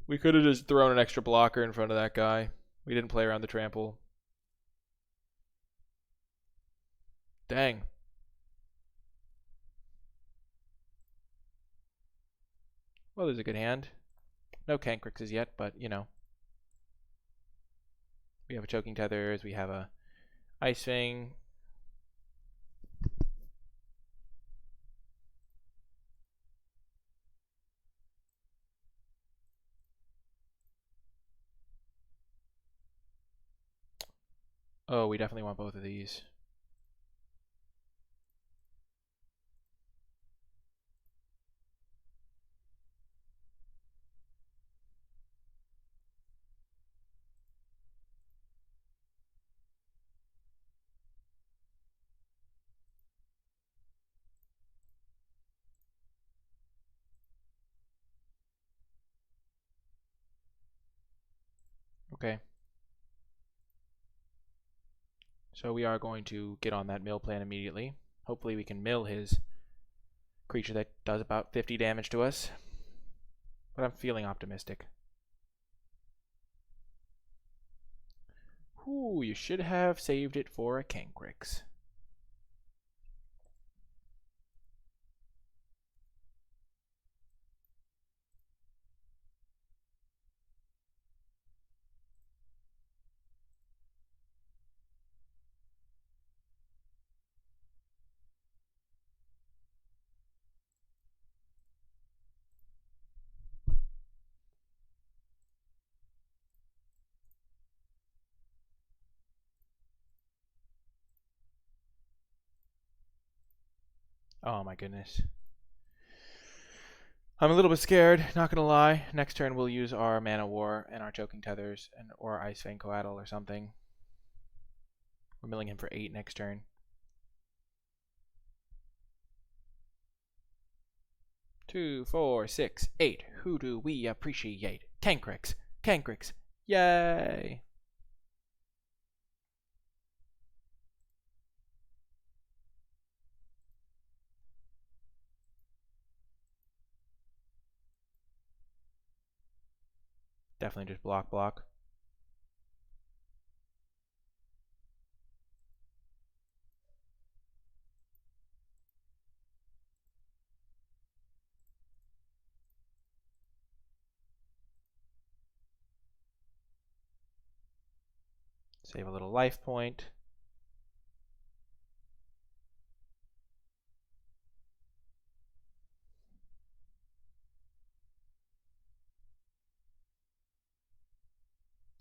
We could have just thrown an extra blocker in front of that guy. We didn't play around the trample. Dang. Well, there's a good hand. No Cancrixes yet, but, you know. We have a Choking Tethers. We have a Ice Fang. Oh, we definitely want both of these. Okay. So we are going to get on that mill plan immediately. Hopefully we can mill his creature that does about 50 damage to us. But I'm feeling optimistic. Ooh, you should have saved it for a Cancrix. Oh my goodness. I'm a little bit scared, not gonna lie. Next turn we'll use our Mana War and our Choking Tethers and or Ice Fang Coatl or something. We're milling him for 8 next turn. Two, 4, 6, 8. Who do we appreciate? Cancrix. Cancrix. Yay! Definitely just block. Save a little life point.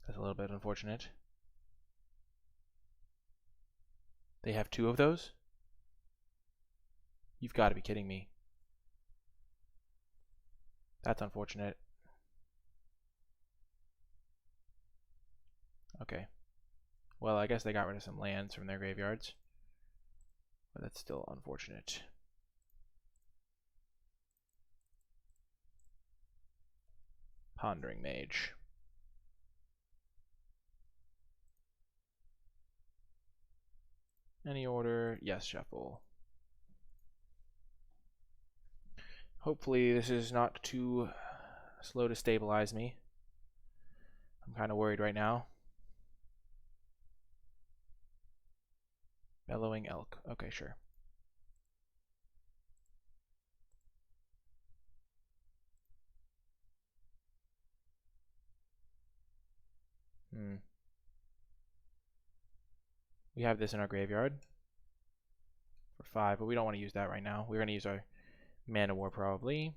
That's a little bit unfortunate. They have 2 of those? You've got to be kidding me. That's unfortunate. Okay. Well, I guess they got rid of some lands from their graveyards. But that's still unfortunate. Pondering Mage. Any order? Yes, shuffle. Hopefully this is not too slow to stabilize me. I'm kind of worried right now. Bellowing Elk. Okay, sure. We have this in our graveyard for 5, but we don't want to use that right now. We're going to use our Mana War probably.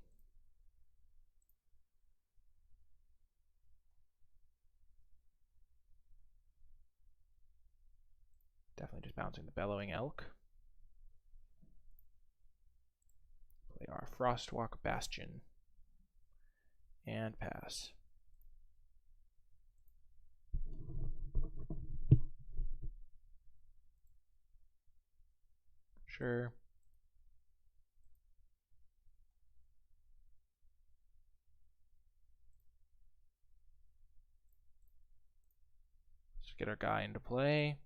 just bouncing the Bellowing Elk. Play our Frostwalk Bastion. And pass. Sure. Let's get our guy into play.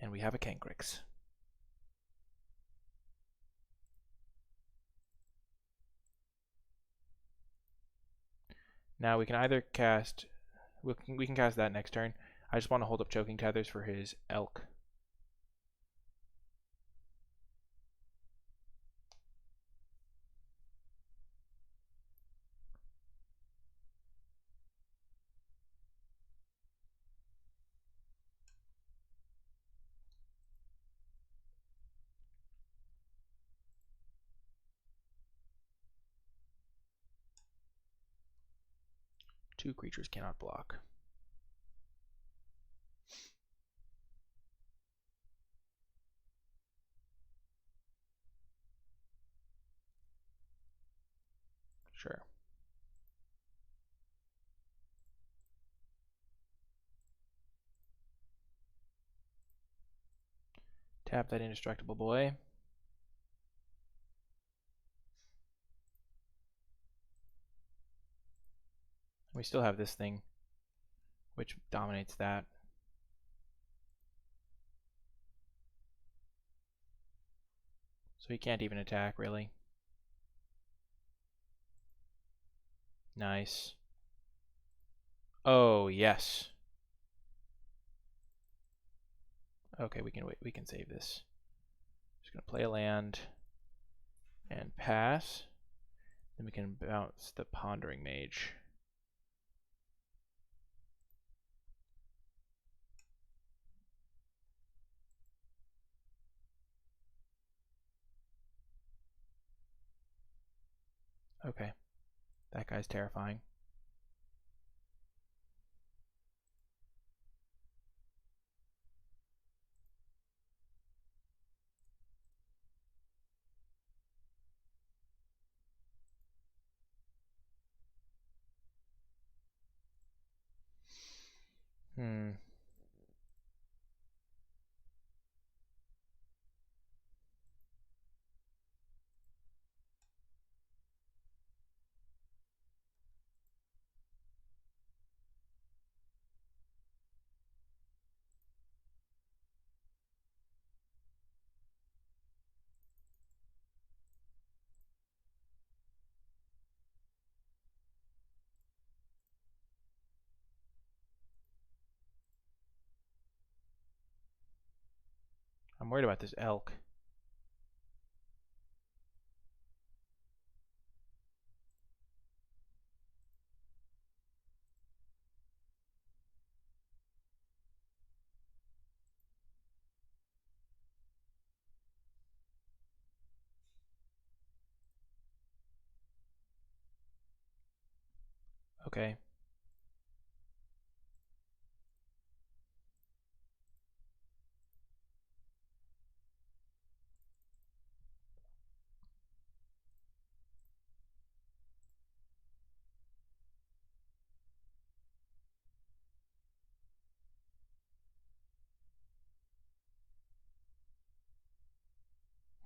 And we have a Cancrix. Now we can either cast, we can cast that next turn. I just want to hold up Choking Tethers for his Elk. Two creatures cannot block. Sure. Tap that Indestructible Boy. We still have this thing, which dominates that. So he can't even attack, really. Nice. Oh, yes. Okay, we can save this. Just gonna play a land and pass. Then we can bounce the Pondering Mage. Okay. That guy's terrifying. I'm worried about this Elk. Okay.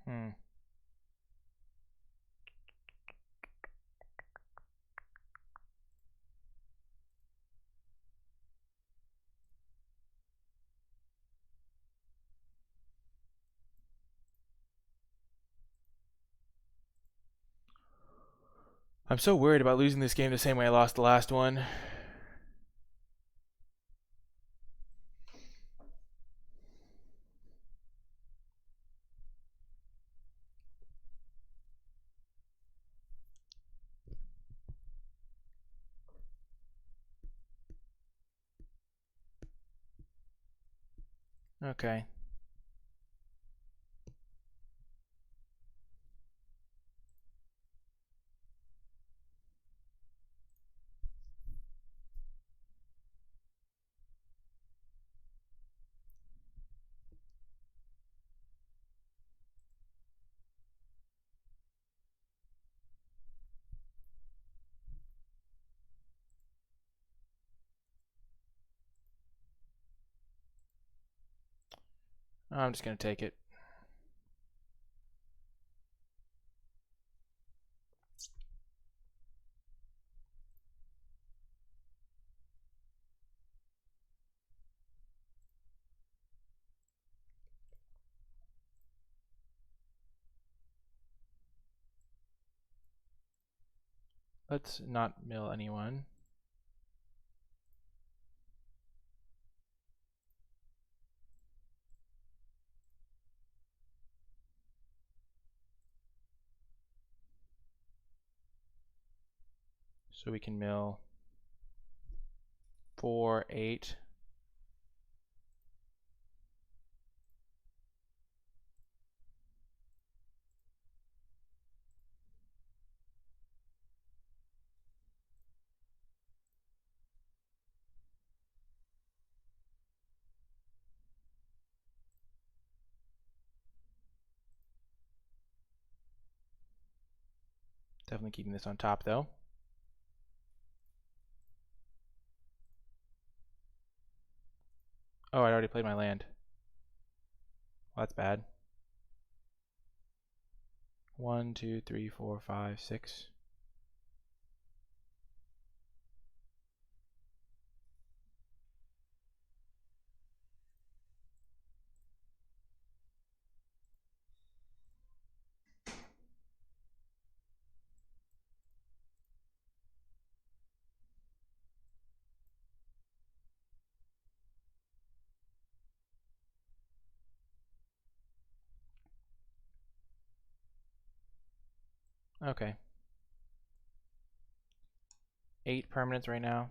Hmm. I'm so worried about losing this game the same way I lost the last one. Okay. I'm just going to take it. Let's not mill anyone. So we can mill 4, 8. Definitely keeping this on top though. Oh, I already played my land. Well, that's bad. 1, 2, 3, 4, 5, 6. Okay. 8 permanents right now.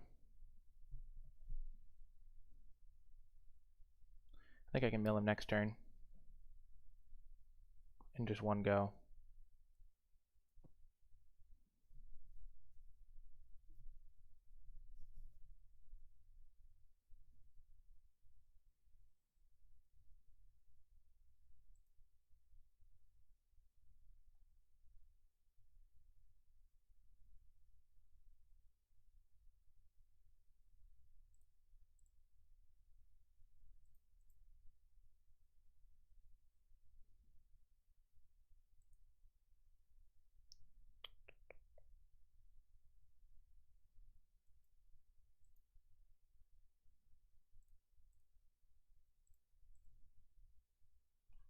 I think I can mill him next turn. In just one go.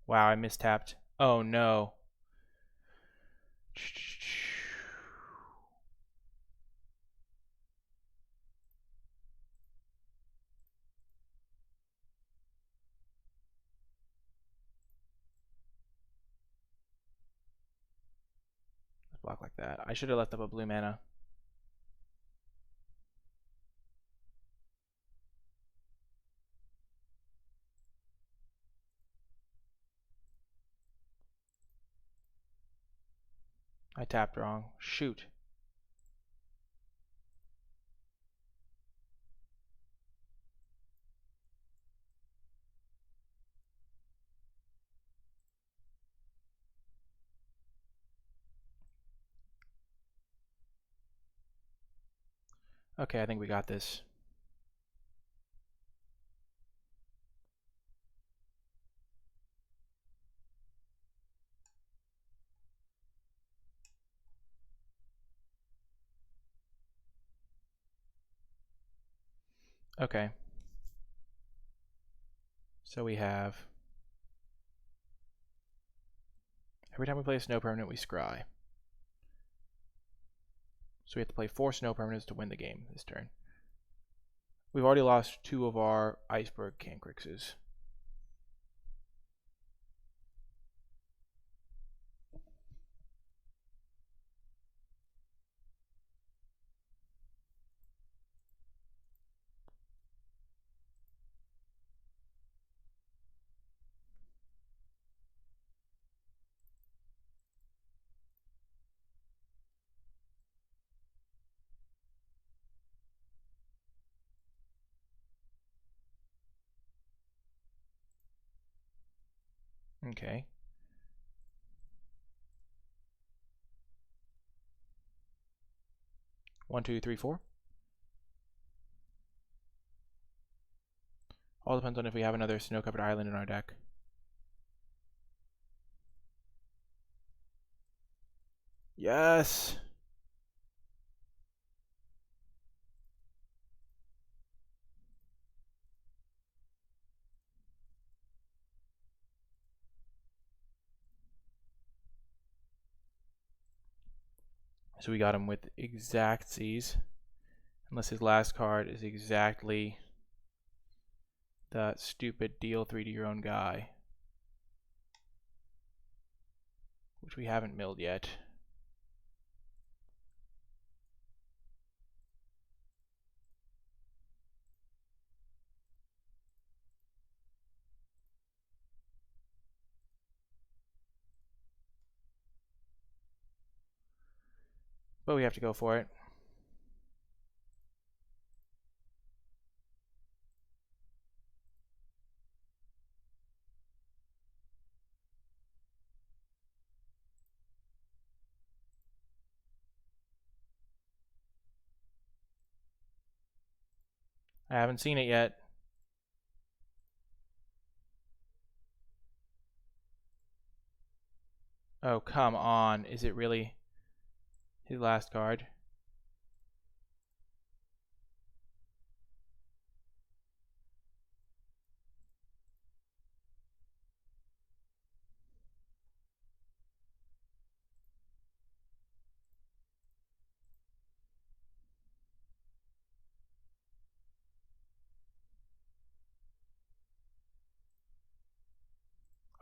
Wow, I mistapped. Oh no. Let's block like that. I should have left up a blue mana. I tapped wrong. Shoot. Okay, I think we got this. Okay. So we have... Every time we play a snow permanent, we scry. So we have to play 4 snow permanents to win the game this turn. We've already lost 2 of our Iceberg Cancrixes. Okay. One, two, three, four. All depends on if we have another snow-covered island in our deck. Yes. So we got him with exactsies. Unless his last card is exactly that stupid deal 3 to your own guy. Which we haven't milled yet. But we have to go for it. I haven't seen it yet. Oh, come on. Is it really his last card?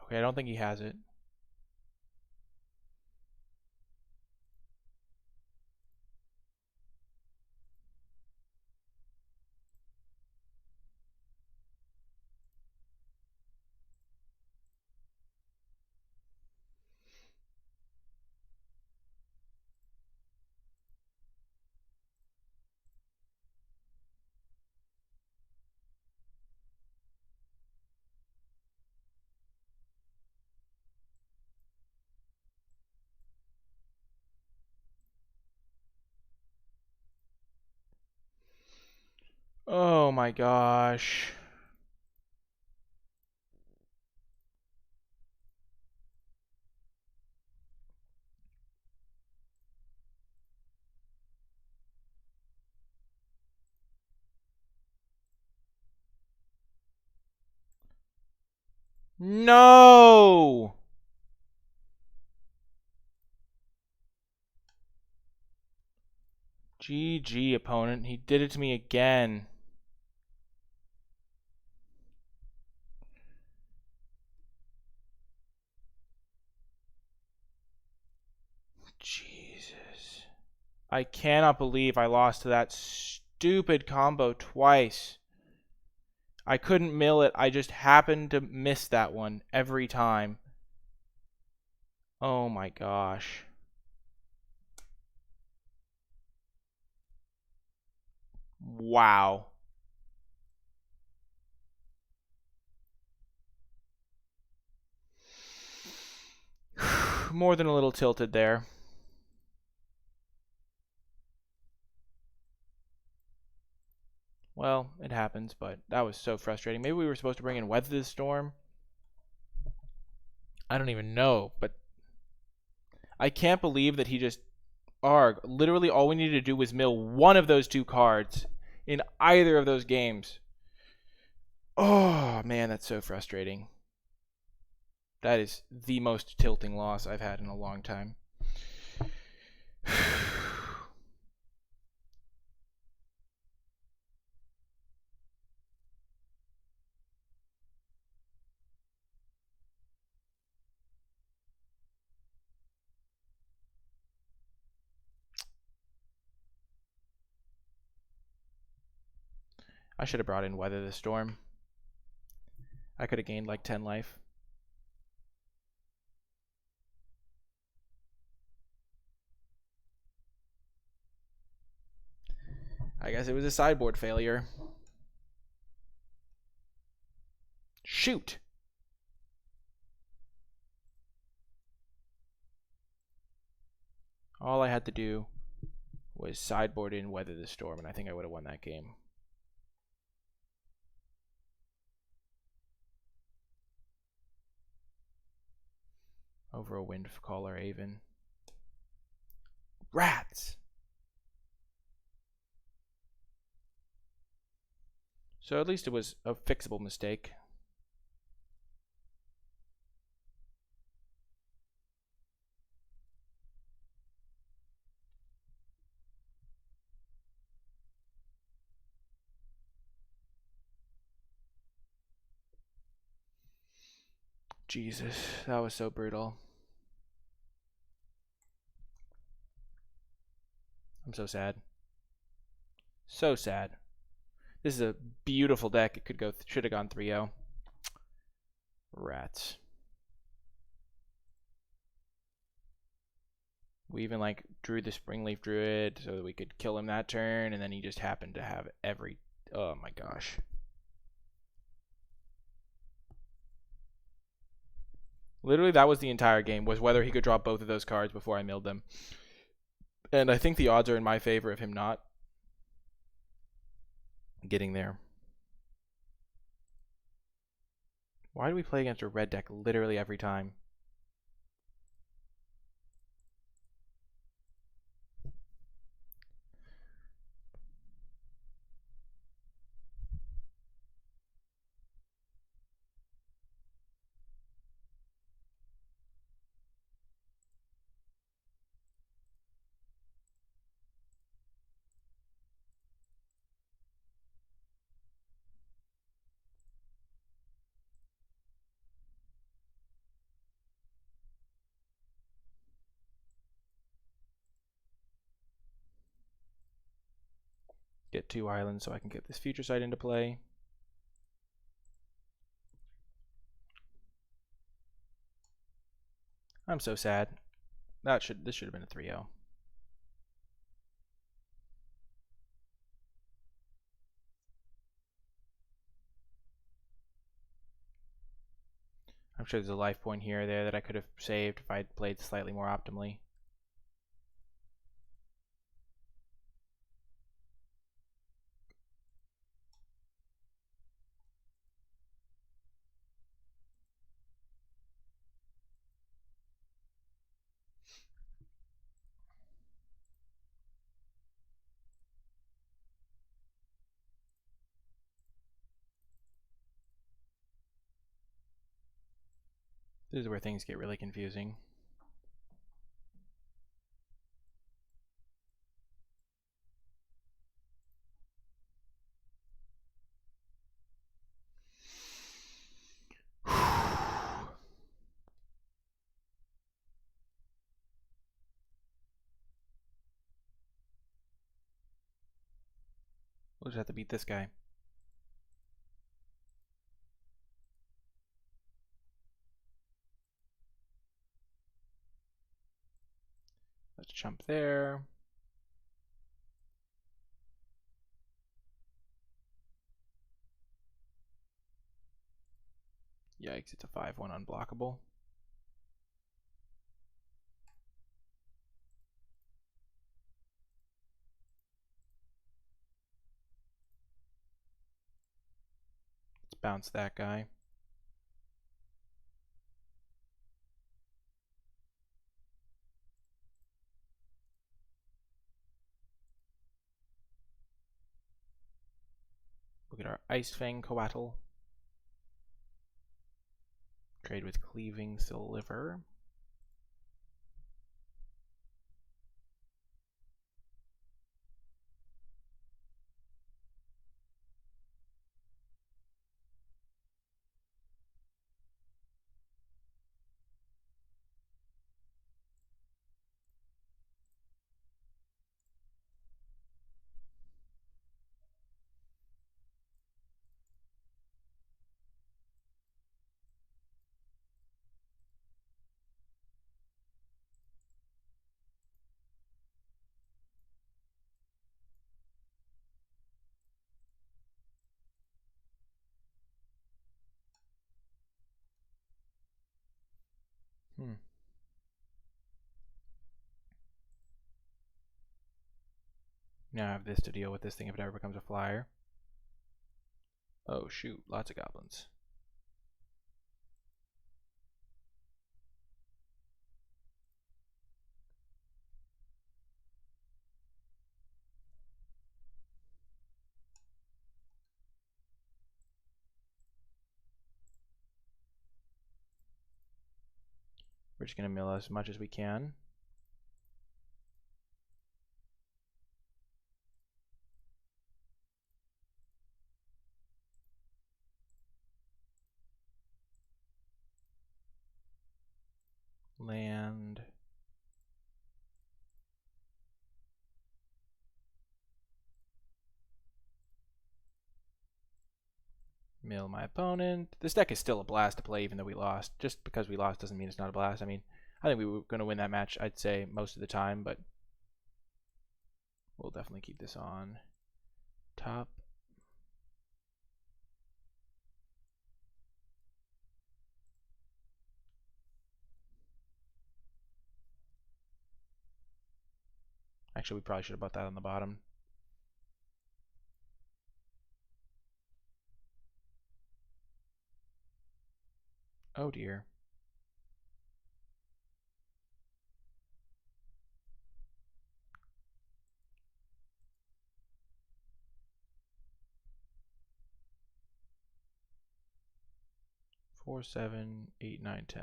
Okay, I don't think he has it. Oh my gosh. No! GG, opponent. He did it to me again. Jesus. I cannot believe I lost to that stupid combo twice. I couldn't mill it. I just happened to miss that one every time. Oh my gosh. Wow. More than a little tilted there. Well, it happens, but that was so frustrating. Maybe we were supposed to bring in Weather the Storm. I don't even know, but I can't believe that he just arg. Literally all we needed to do was mill one of those two cards in either of those games. Oh, man, that's so frustrating. That is the most tilting loss I've had in a long time. I should have brought in Weather the Storm. I could have gained like 10 life. I guess it was a sideboard failure. Shoot! All I had to do was sideboard in Weather the Storm, and I think I would have won that game. Over a Windcaller Haven. Rats! So at least it was a fixable mistake. Jesus, that was so brutal. I'm so sad. So sad. This is a beautiful deck. It could go, should have gone 3-0. Rats. We even like drew the Springleaf Druid so that we could kill him that turn, and then he just happened to have every. Oh my gosh. Literally, that was the entire game, was whether he could draw both of those cards before I milled them. And I think the odds are in my favor of him not getting there. Why do we play against a red deck literally every time? Get 2 islands so I can get this future sight into play. I'm so sad. This should have been a 3-0. I'm sure there's a life point here or there that I could have saved if I'd played slightly more optimally. This is where things get really confusing. We'll just have to beat this guy. Let's jump there. Yikes, it's a 5-1 unblockable. Let's bounce that guy. Look at our Ice Fang Coatl. Trade with Cleaving Silver. Now I have this to deal with this thing if it ever becomes a flyer. Oh shoot, lots of goblins. We're just going to mill as much as we can. Land. Mill my opponent. This deck is still a blast to play even though we lost. Just because we lost doesn't mean it's not a blast. I mean, I think we were going to win that match, I'd say, most of the time, but we'll definitely keep this on top. Actually, we probably should have bought that on the bottom. Oh dear. Four, 7, 8, 9, 10.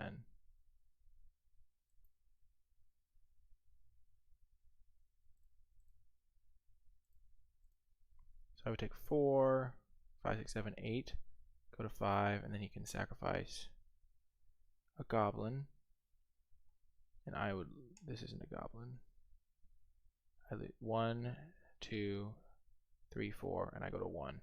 So I would take 4, 5, 6, 7, 8, go to 5, and then he can sacrifice a goblin. And I would, this isn't a goblin. I leave 1, 2, 3, 4, and I go to 1.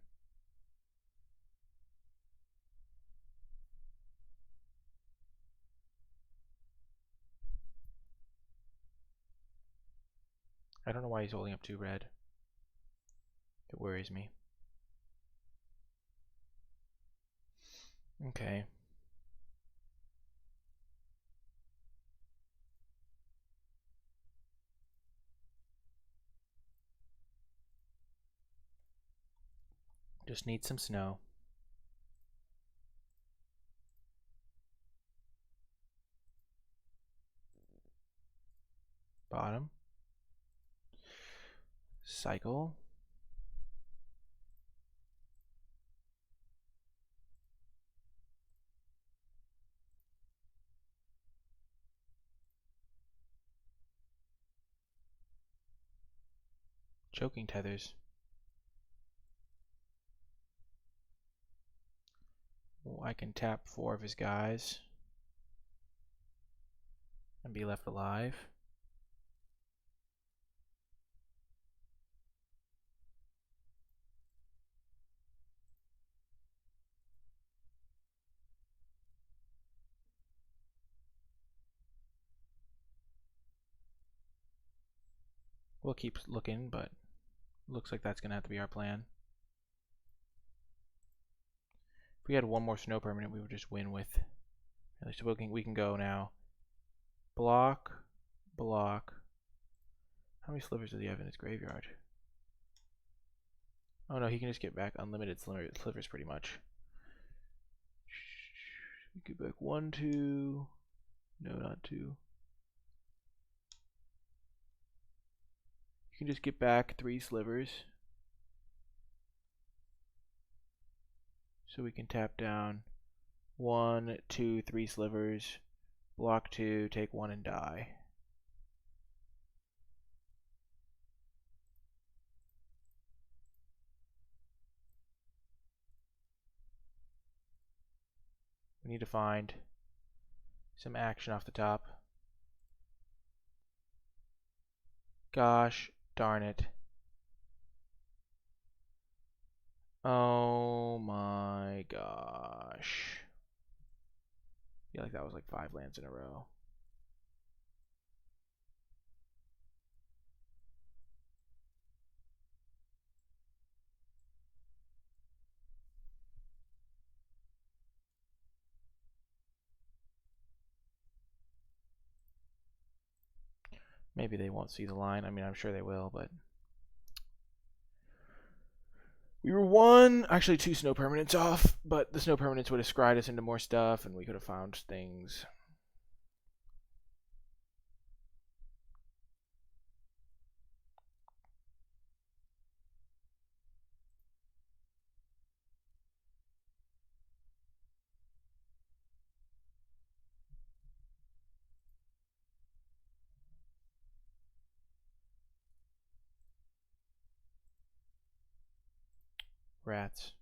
I don't know why he's holding up 2 red. It worries me. Okay. Just need some snow. Bottom. Cycle. Choking tethers. Well, I can tap 4 of his guys and be left alive. We'll keep looking, but looks like that's going to have to be our plan. If we had one more snow permanent, we would just win with. So we can go now. Block, block. How many slivers does he have in his graveyard? Oh no, he can just get back unlimited slivers pretty much. Get back 1, 2. No, not 2. You can just get back 3 slivers. So we can tap down 1, 2, 3 slivers, block 2, take 1 and die. We need to find some action off the top. Gosh darn it. Oh my gosh. I feel like that was like 5 lands in a row. Maybe they won't see the line. I mean, I'm sure they will, but we were actually 2 snow permanents off, but the snow permanents would have scryed us into more stuff and we could have found things. Rats.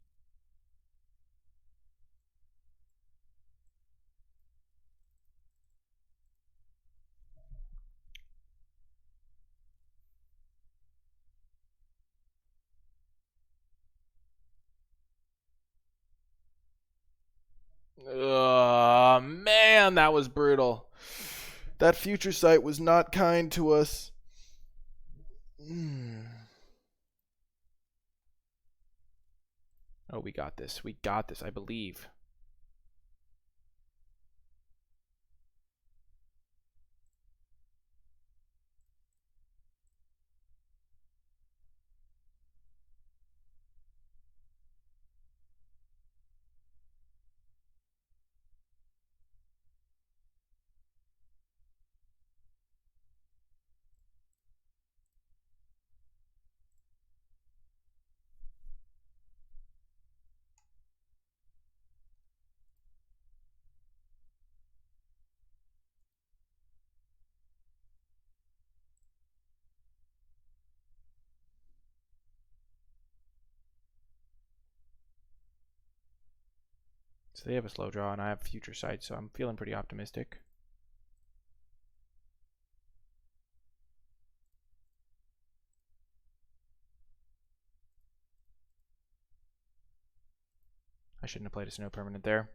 Man, that was brutal. That future sight was not kind to us. Oh, we got this. We got this, I believe. So they have a slow draw, and I have future sight, so I'm feeling pretty optimistic. I shouldn't have played a snow permanent there.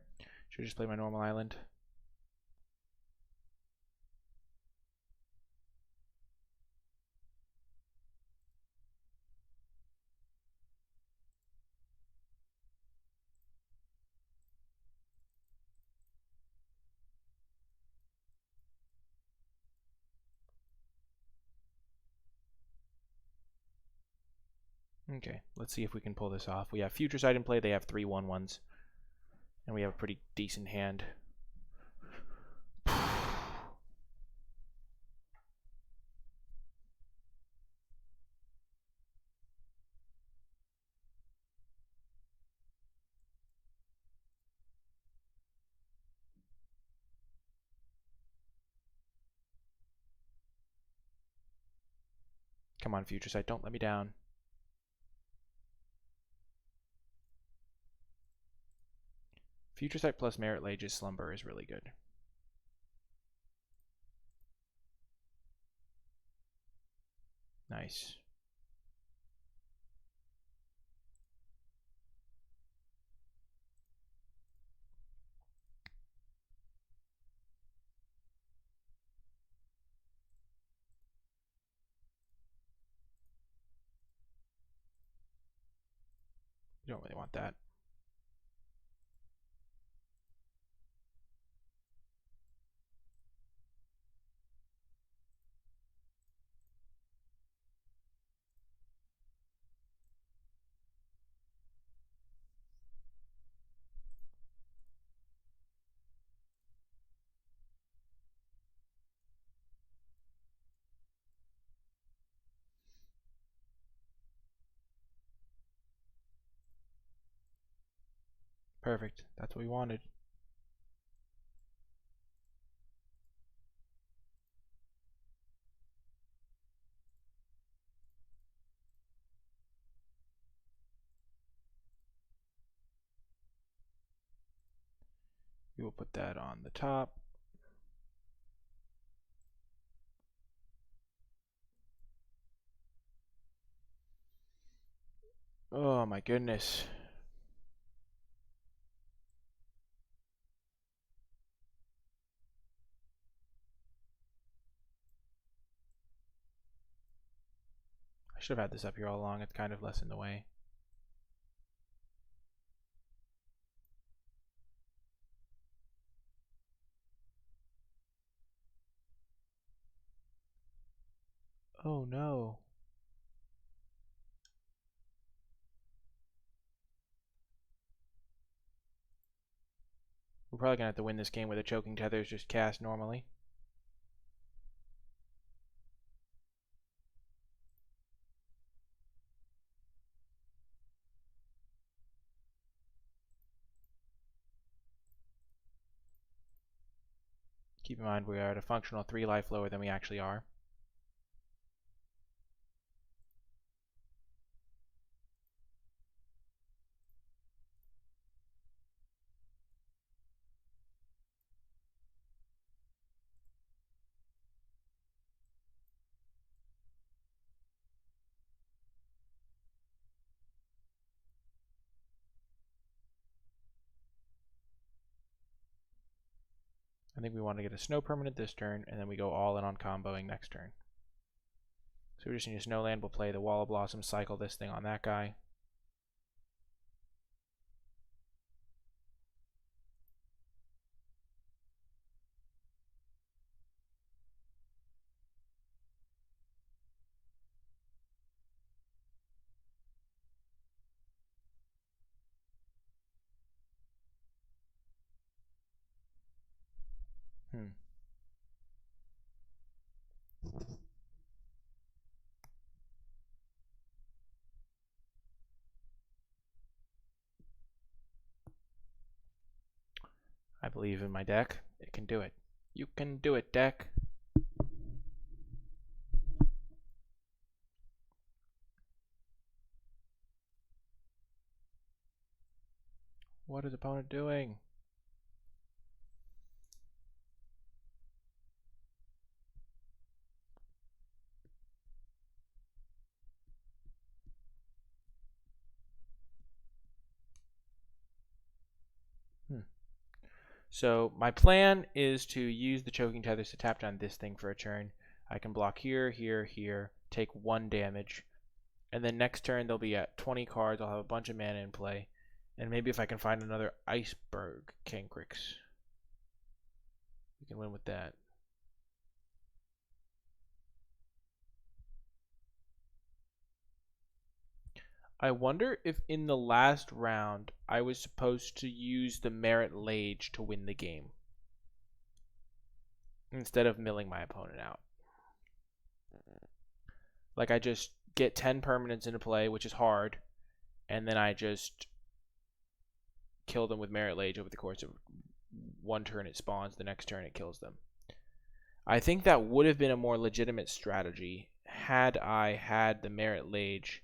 Should have just played my normal island. Okay, let's see if we can pull this off. We have future sight in play. They have 3 1/1s. And we have a pretty decent hand. Come on, future sight, don't let me down. Future sight plus Merit Lage's Slumber is really good. Nice. You don't really want that. Perfect. That's what we wanted. We will put that on the top. Oh my goodness. I should have had this up here all along. It's kind of less in the way. Oh no. We're probably going to have to win this game with a Choking Tethers just cast normally. Keep in mind we are at a functional 3 life lower than we actually are. think we want to get a snow permanent this turn, and then we go all in on comboing next turn. So we just need a snow land. We'll play the Wall of Blossoms, cycle this thing on that guy. I believe in my deck. It can do it. You can do it, deck. What is opponent doing? So my plan is to use the Choking Tethers to tap down this thing for a turn. I can block here, here, here, take 1 damage. And then next turn they'll be at 20 cards. I'll have a bunch of mana in play. And maybe if I can find another Iceberg Cancrix, we can win with that. I wonder if in the last round I was supposed to use the Merit Lage to win the game instead of milling my opponent out. Like I just get 10 permanents into play, which is hard, and then I just kill them with Merit Lage over the course of 1 turn it spawns, the next turn it kills them. I think that would have been a more legitimate strategy had I had the Merit Lage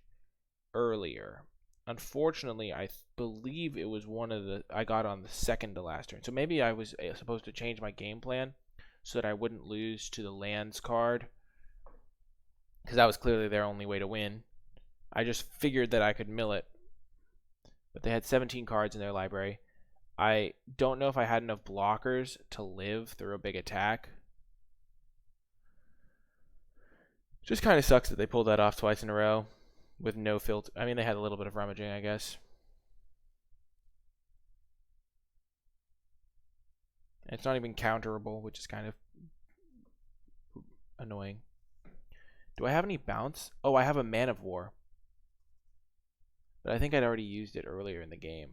earlier. Unfortunately, I believe it was one of the I got on the second to last turn. So maybe I was supposed to change my game plan so that I wouldn't lose to the lands card, because that was clearly their only way to win. I just figured that I could mill it, but they had 17 cards in their library. I don't know if I had enough blockers to live through a big attack. Just kind of sucks that they pulled that off twice in a row with no filter. I mean, they had a little bit of rummaging, I guess. And it's not even counterable, which is kind of annoying. Do I have any bounce? Oh, I have a Man of War. But I think I'd already used it earlier in the game.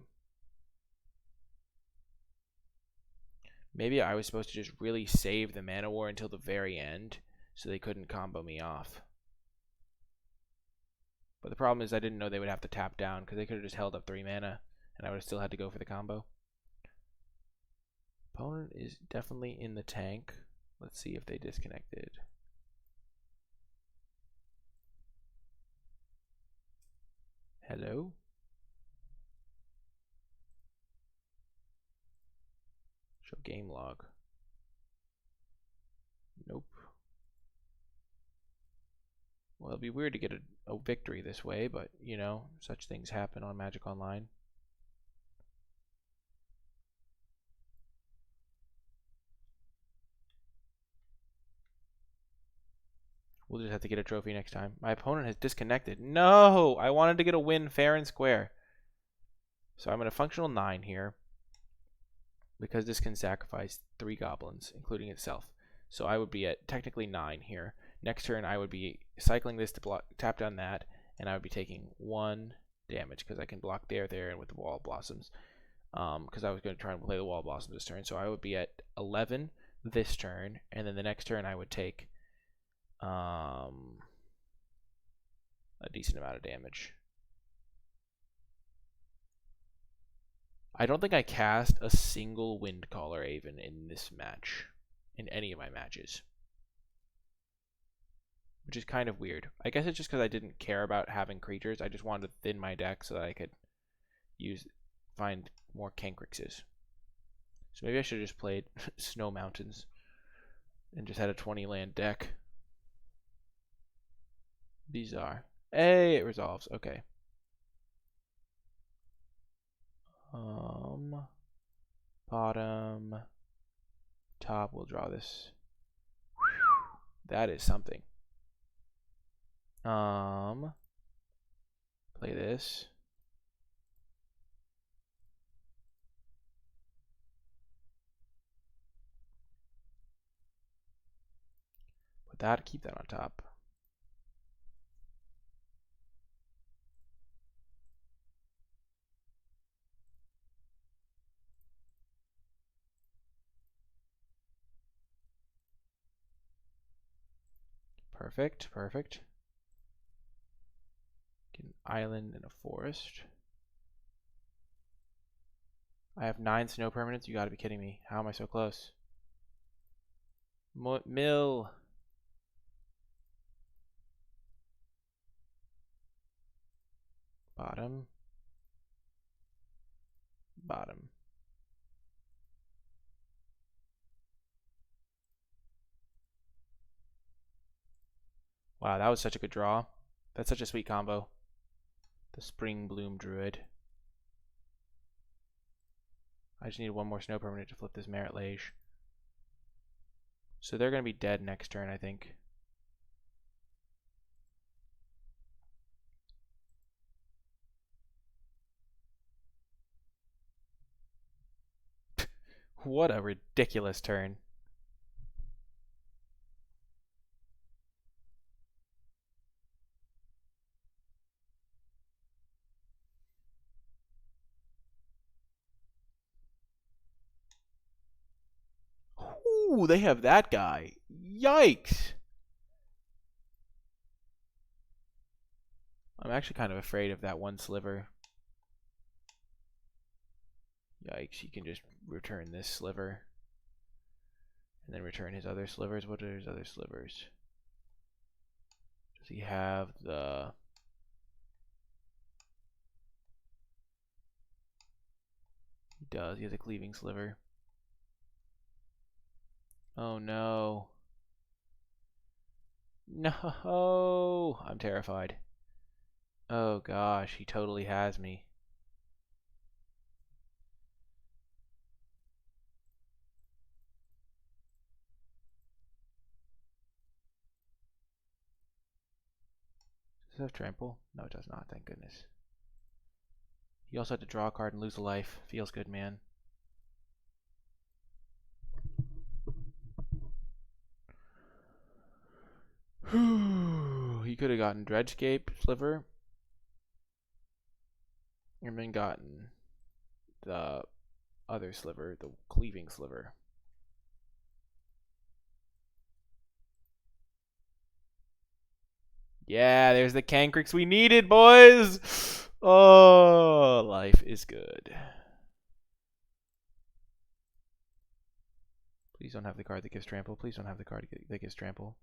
Maybe I was supposed to just really save the Man of War until the very end so they couldn't combo me off. But the problem is I didn't know they would have to tap down, because they could have just held up 3 mana and I would have still had to go for the combo. Opponent is definitely in the tank. Let's see if they disconnected. Hello? Show game log. Nope. Well, it'd be weird to get a victory this way, but, you know, such things happen on Magic Online. We'll just have to get a trophy next time. My opponent has disconnected. No! I wanted to get a win fair and square. So I'm at a functional 9 here, because this can sacrifice 3 goblins, including itself. So I would be at technically 9 here. Next turn, I would be cycling this to block, tap down that, and I would be taking 1 damage, because I can block there, and with the Wall of Blossoms. Because I was going to try and play the Wall of Blossoms this turn. So I would be at 11 this turn, and then the next turn I would take a decent amount of damage. I don't think I cast a single Windcaller Aven in this match, in any of my matches, which is kind of weird. I guess it's just because I didn't care about having creatures. I just wanted to thin my deck so that I could find more Cancrixes. So maybe I should have just played Snow Mountains and just had a 20 land deck. Bizarre. Hey, it resolves. Okay. Bottom, top. We'll draw this. That is something. Play this. Put that, keep that on top. Perfect, perfect. Get an island and a forest. I have 9 snow permanents. You gotta be kidding me. How am I so close? Mill. Bottom. Bottom. Wow, that was such a good draw. That's such a sweet combo. The Spring Bloom Druid. I just need one more snow permanent to flip this Merit Lage. So they're going to be dead next turn, I think. What a ridiculous turn. Ooh, they have that guy. Yikes. I'm actually kind of afraid of that one sliver. Yikes, he can just return this sliver. And then return his other slivers. What are his other slivers? Does he have the... He does. He has a cleaving sliver. Oh no. No! I'm terrified. Oh gosh, he totally has me. Does it have trample? No, it does not, thank goodness. You also had to draw a card and lose a life. Feels good, man. He could have gotten Dredgescape Sliver. And then gotten the other sliver, the cleaving sliver. Yeah, there's the Cancrix we needed, boys! Oh, life is good. Please don't have the card that gives trample. Please don't have the card that gives trample.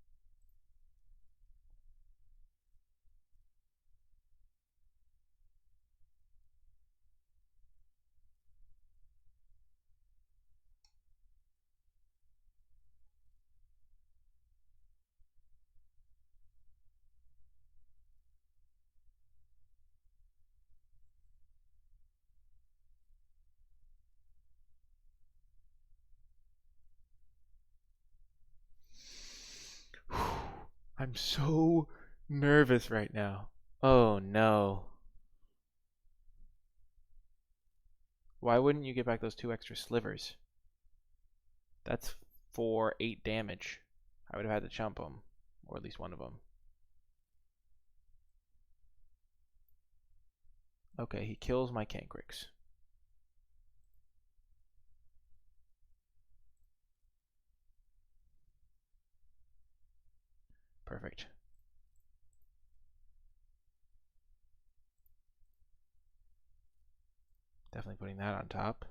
I'm so nervous right now. Oh no. Why wouldn't you get back those 2 extra slivers? That's 8 damage. I would have had to chump them, or at least one of them. Okay, he kills my Cancrix. Perfect. Definitely putting that on top.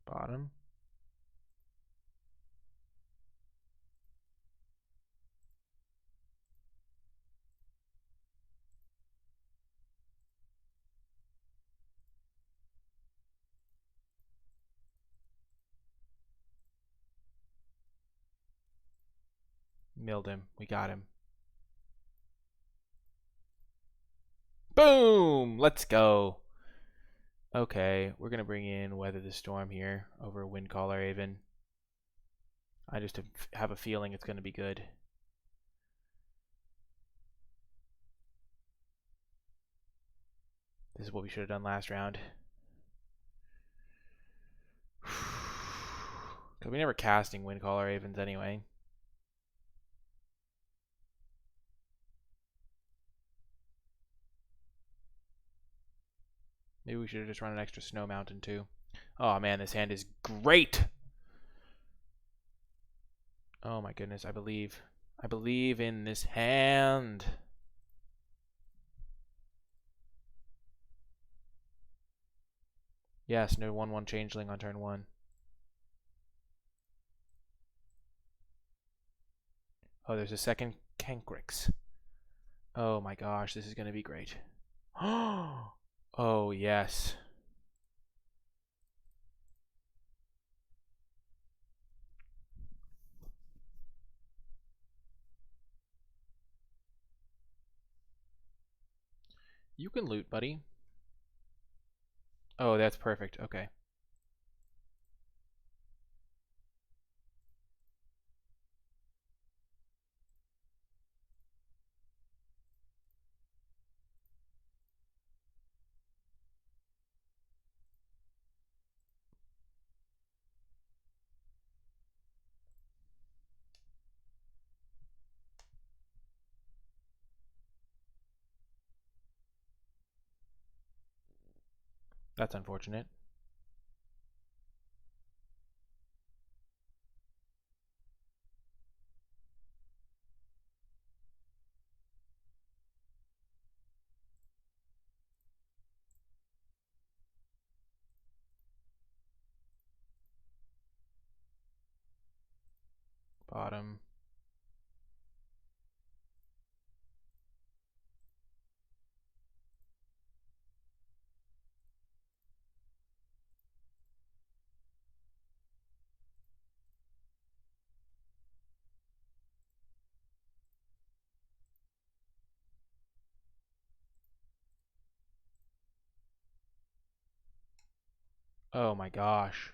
Bottom. milled him. We got him. Boom! Let's go. Okay, we're going to bring in Weather the Storm here over Windcaller Haven. I just have a feeling it's going to be good. This is what we should have done last round. Because we never casting Windcaller Ravens anyway. Maybe we should have just run an extra Snow Mountain too. Oh man, this hand is great! Oh my goodness, I believe in this hand. Yes, no 1/1 changeling on turn 1. Oh, there's a second Cancrix. Oh my gosh, this is going to be great. Oh, yes. You can loot, buddy. Oh, that's perfect. Okay. That's unfortunate. Bottom. Oh my gosh.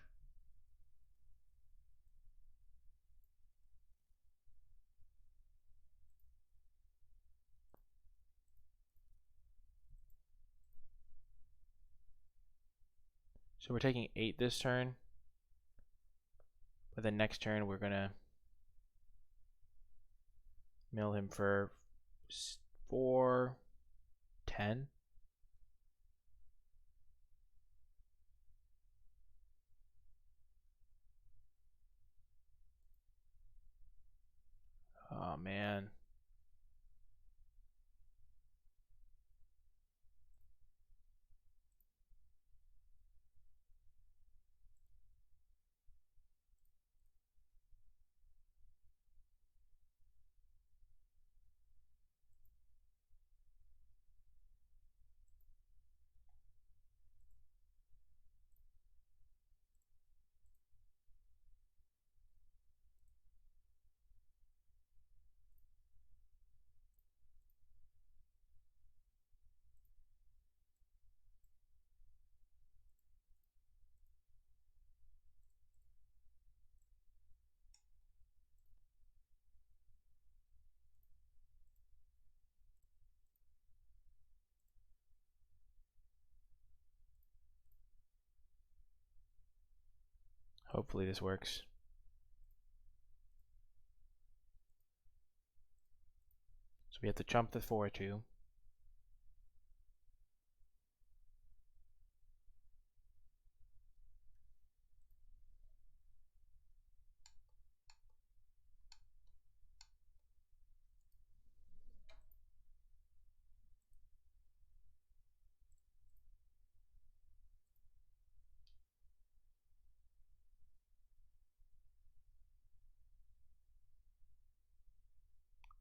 So we're taking 8 this turn. But then next turn we're going to mill him for 4, 10. Oh man. Hopefully this works. So we have to chump the 4-2.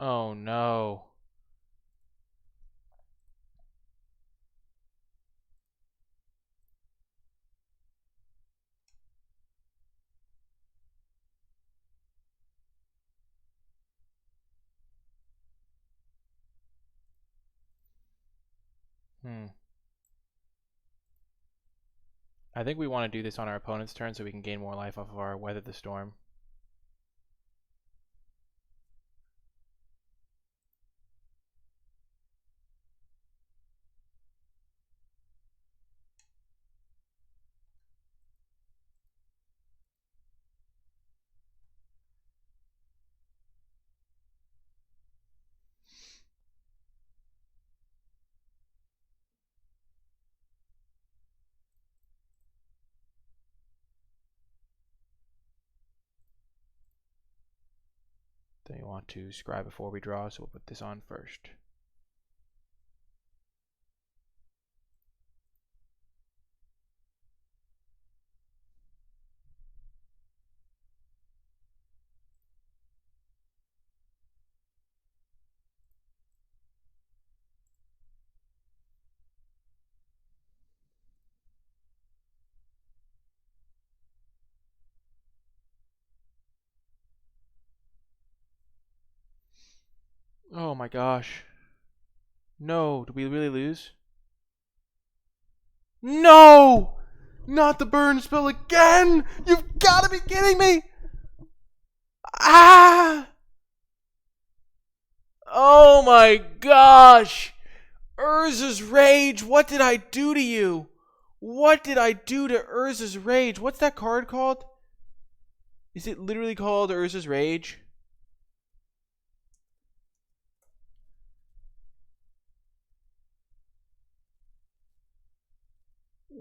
Oh no. I think we want to do this on our opponent's turn so we can gain more life off of our Weather the Storm. Then you want to scry before we draw, so we'll put this on first. Oh my gosh. No, did we really lose? No! Not the burn spell again! You've got to be kidding me! Ah! Oh my gosh! Urza's Rage, what did I do to you? What did I do to Urza's Rage? What's that card called? Is it literally called Urza's Rage?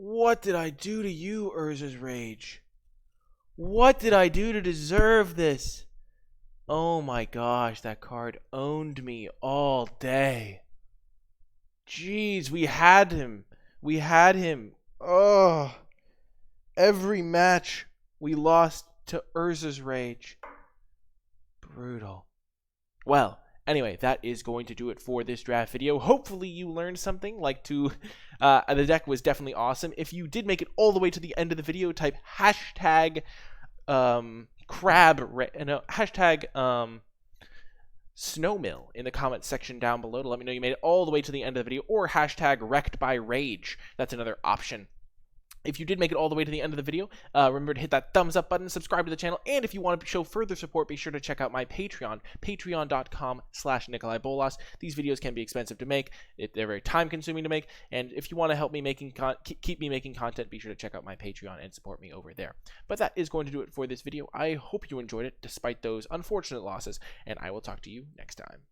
What did I do to you, Urza's Rage? What did I do to deserve this? Oh my gosh, that card owned me all day. Jeez, we had him. We had him. Oh, every match we lost to Urza's Rage. Brutal. Well, anyway, that is going to do it for this draft video. Hopefully you learned something, the deck was definitely awesome. If you did make it all the way to the end of the video, type hashtag snowmill in the comments section down below to let me know you made it all the way to the end of the video, or hashtag wrecked by rage. That's another option. If you did make it all the way to the end of the video, remember to hit that thumbs up button, subscribe to the channel, and if you want to show further support, be sure to check out my Patreon, patreon.com/NicolaiBolas. These videos can be expensive to make, they're very time consuming to make, and if you want to help me keep me making content, be sure to check out my Patreon and support me over there. But that is going to do it for this video. I hope you enjoyed it, despite those unfortunate losses, and I will talk to you next time.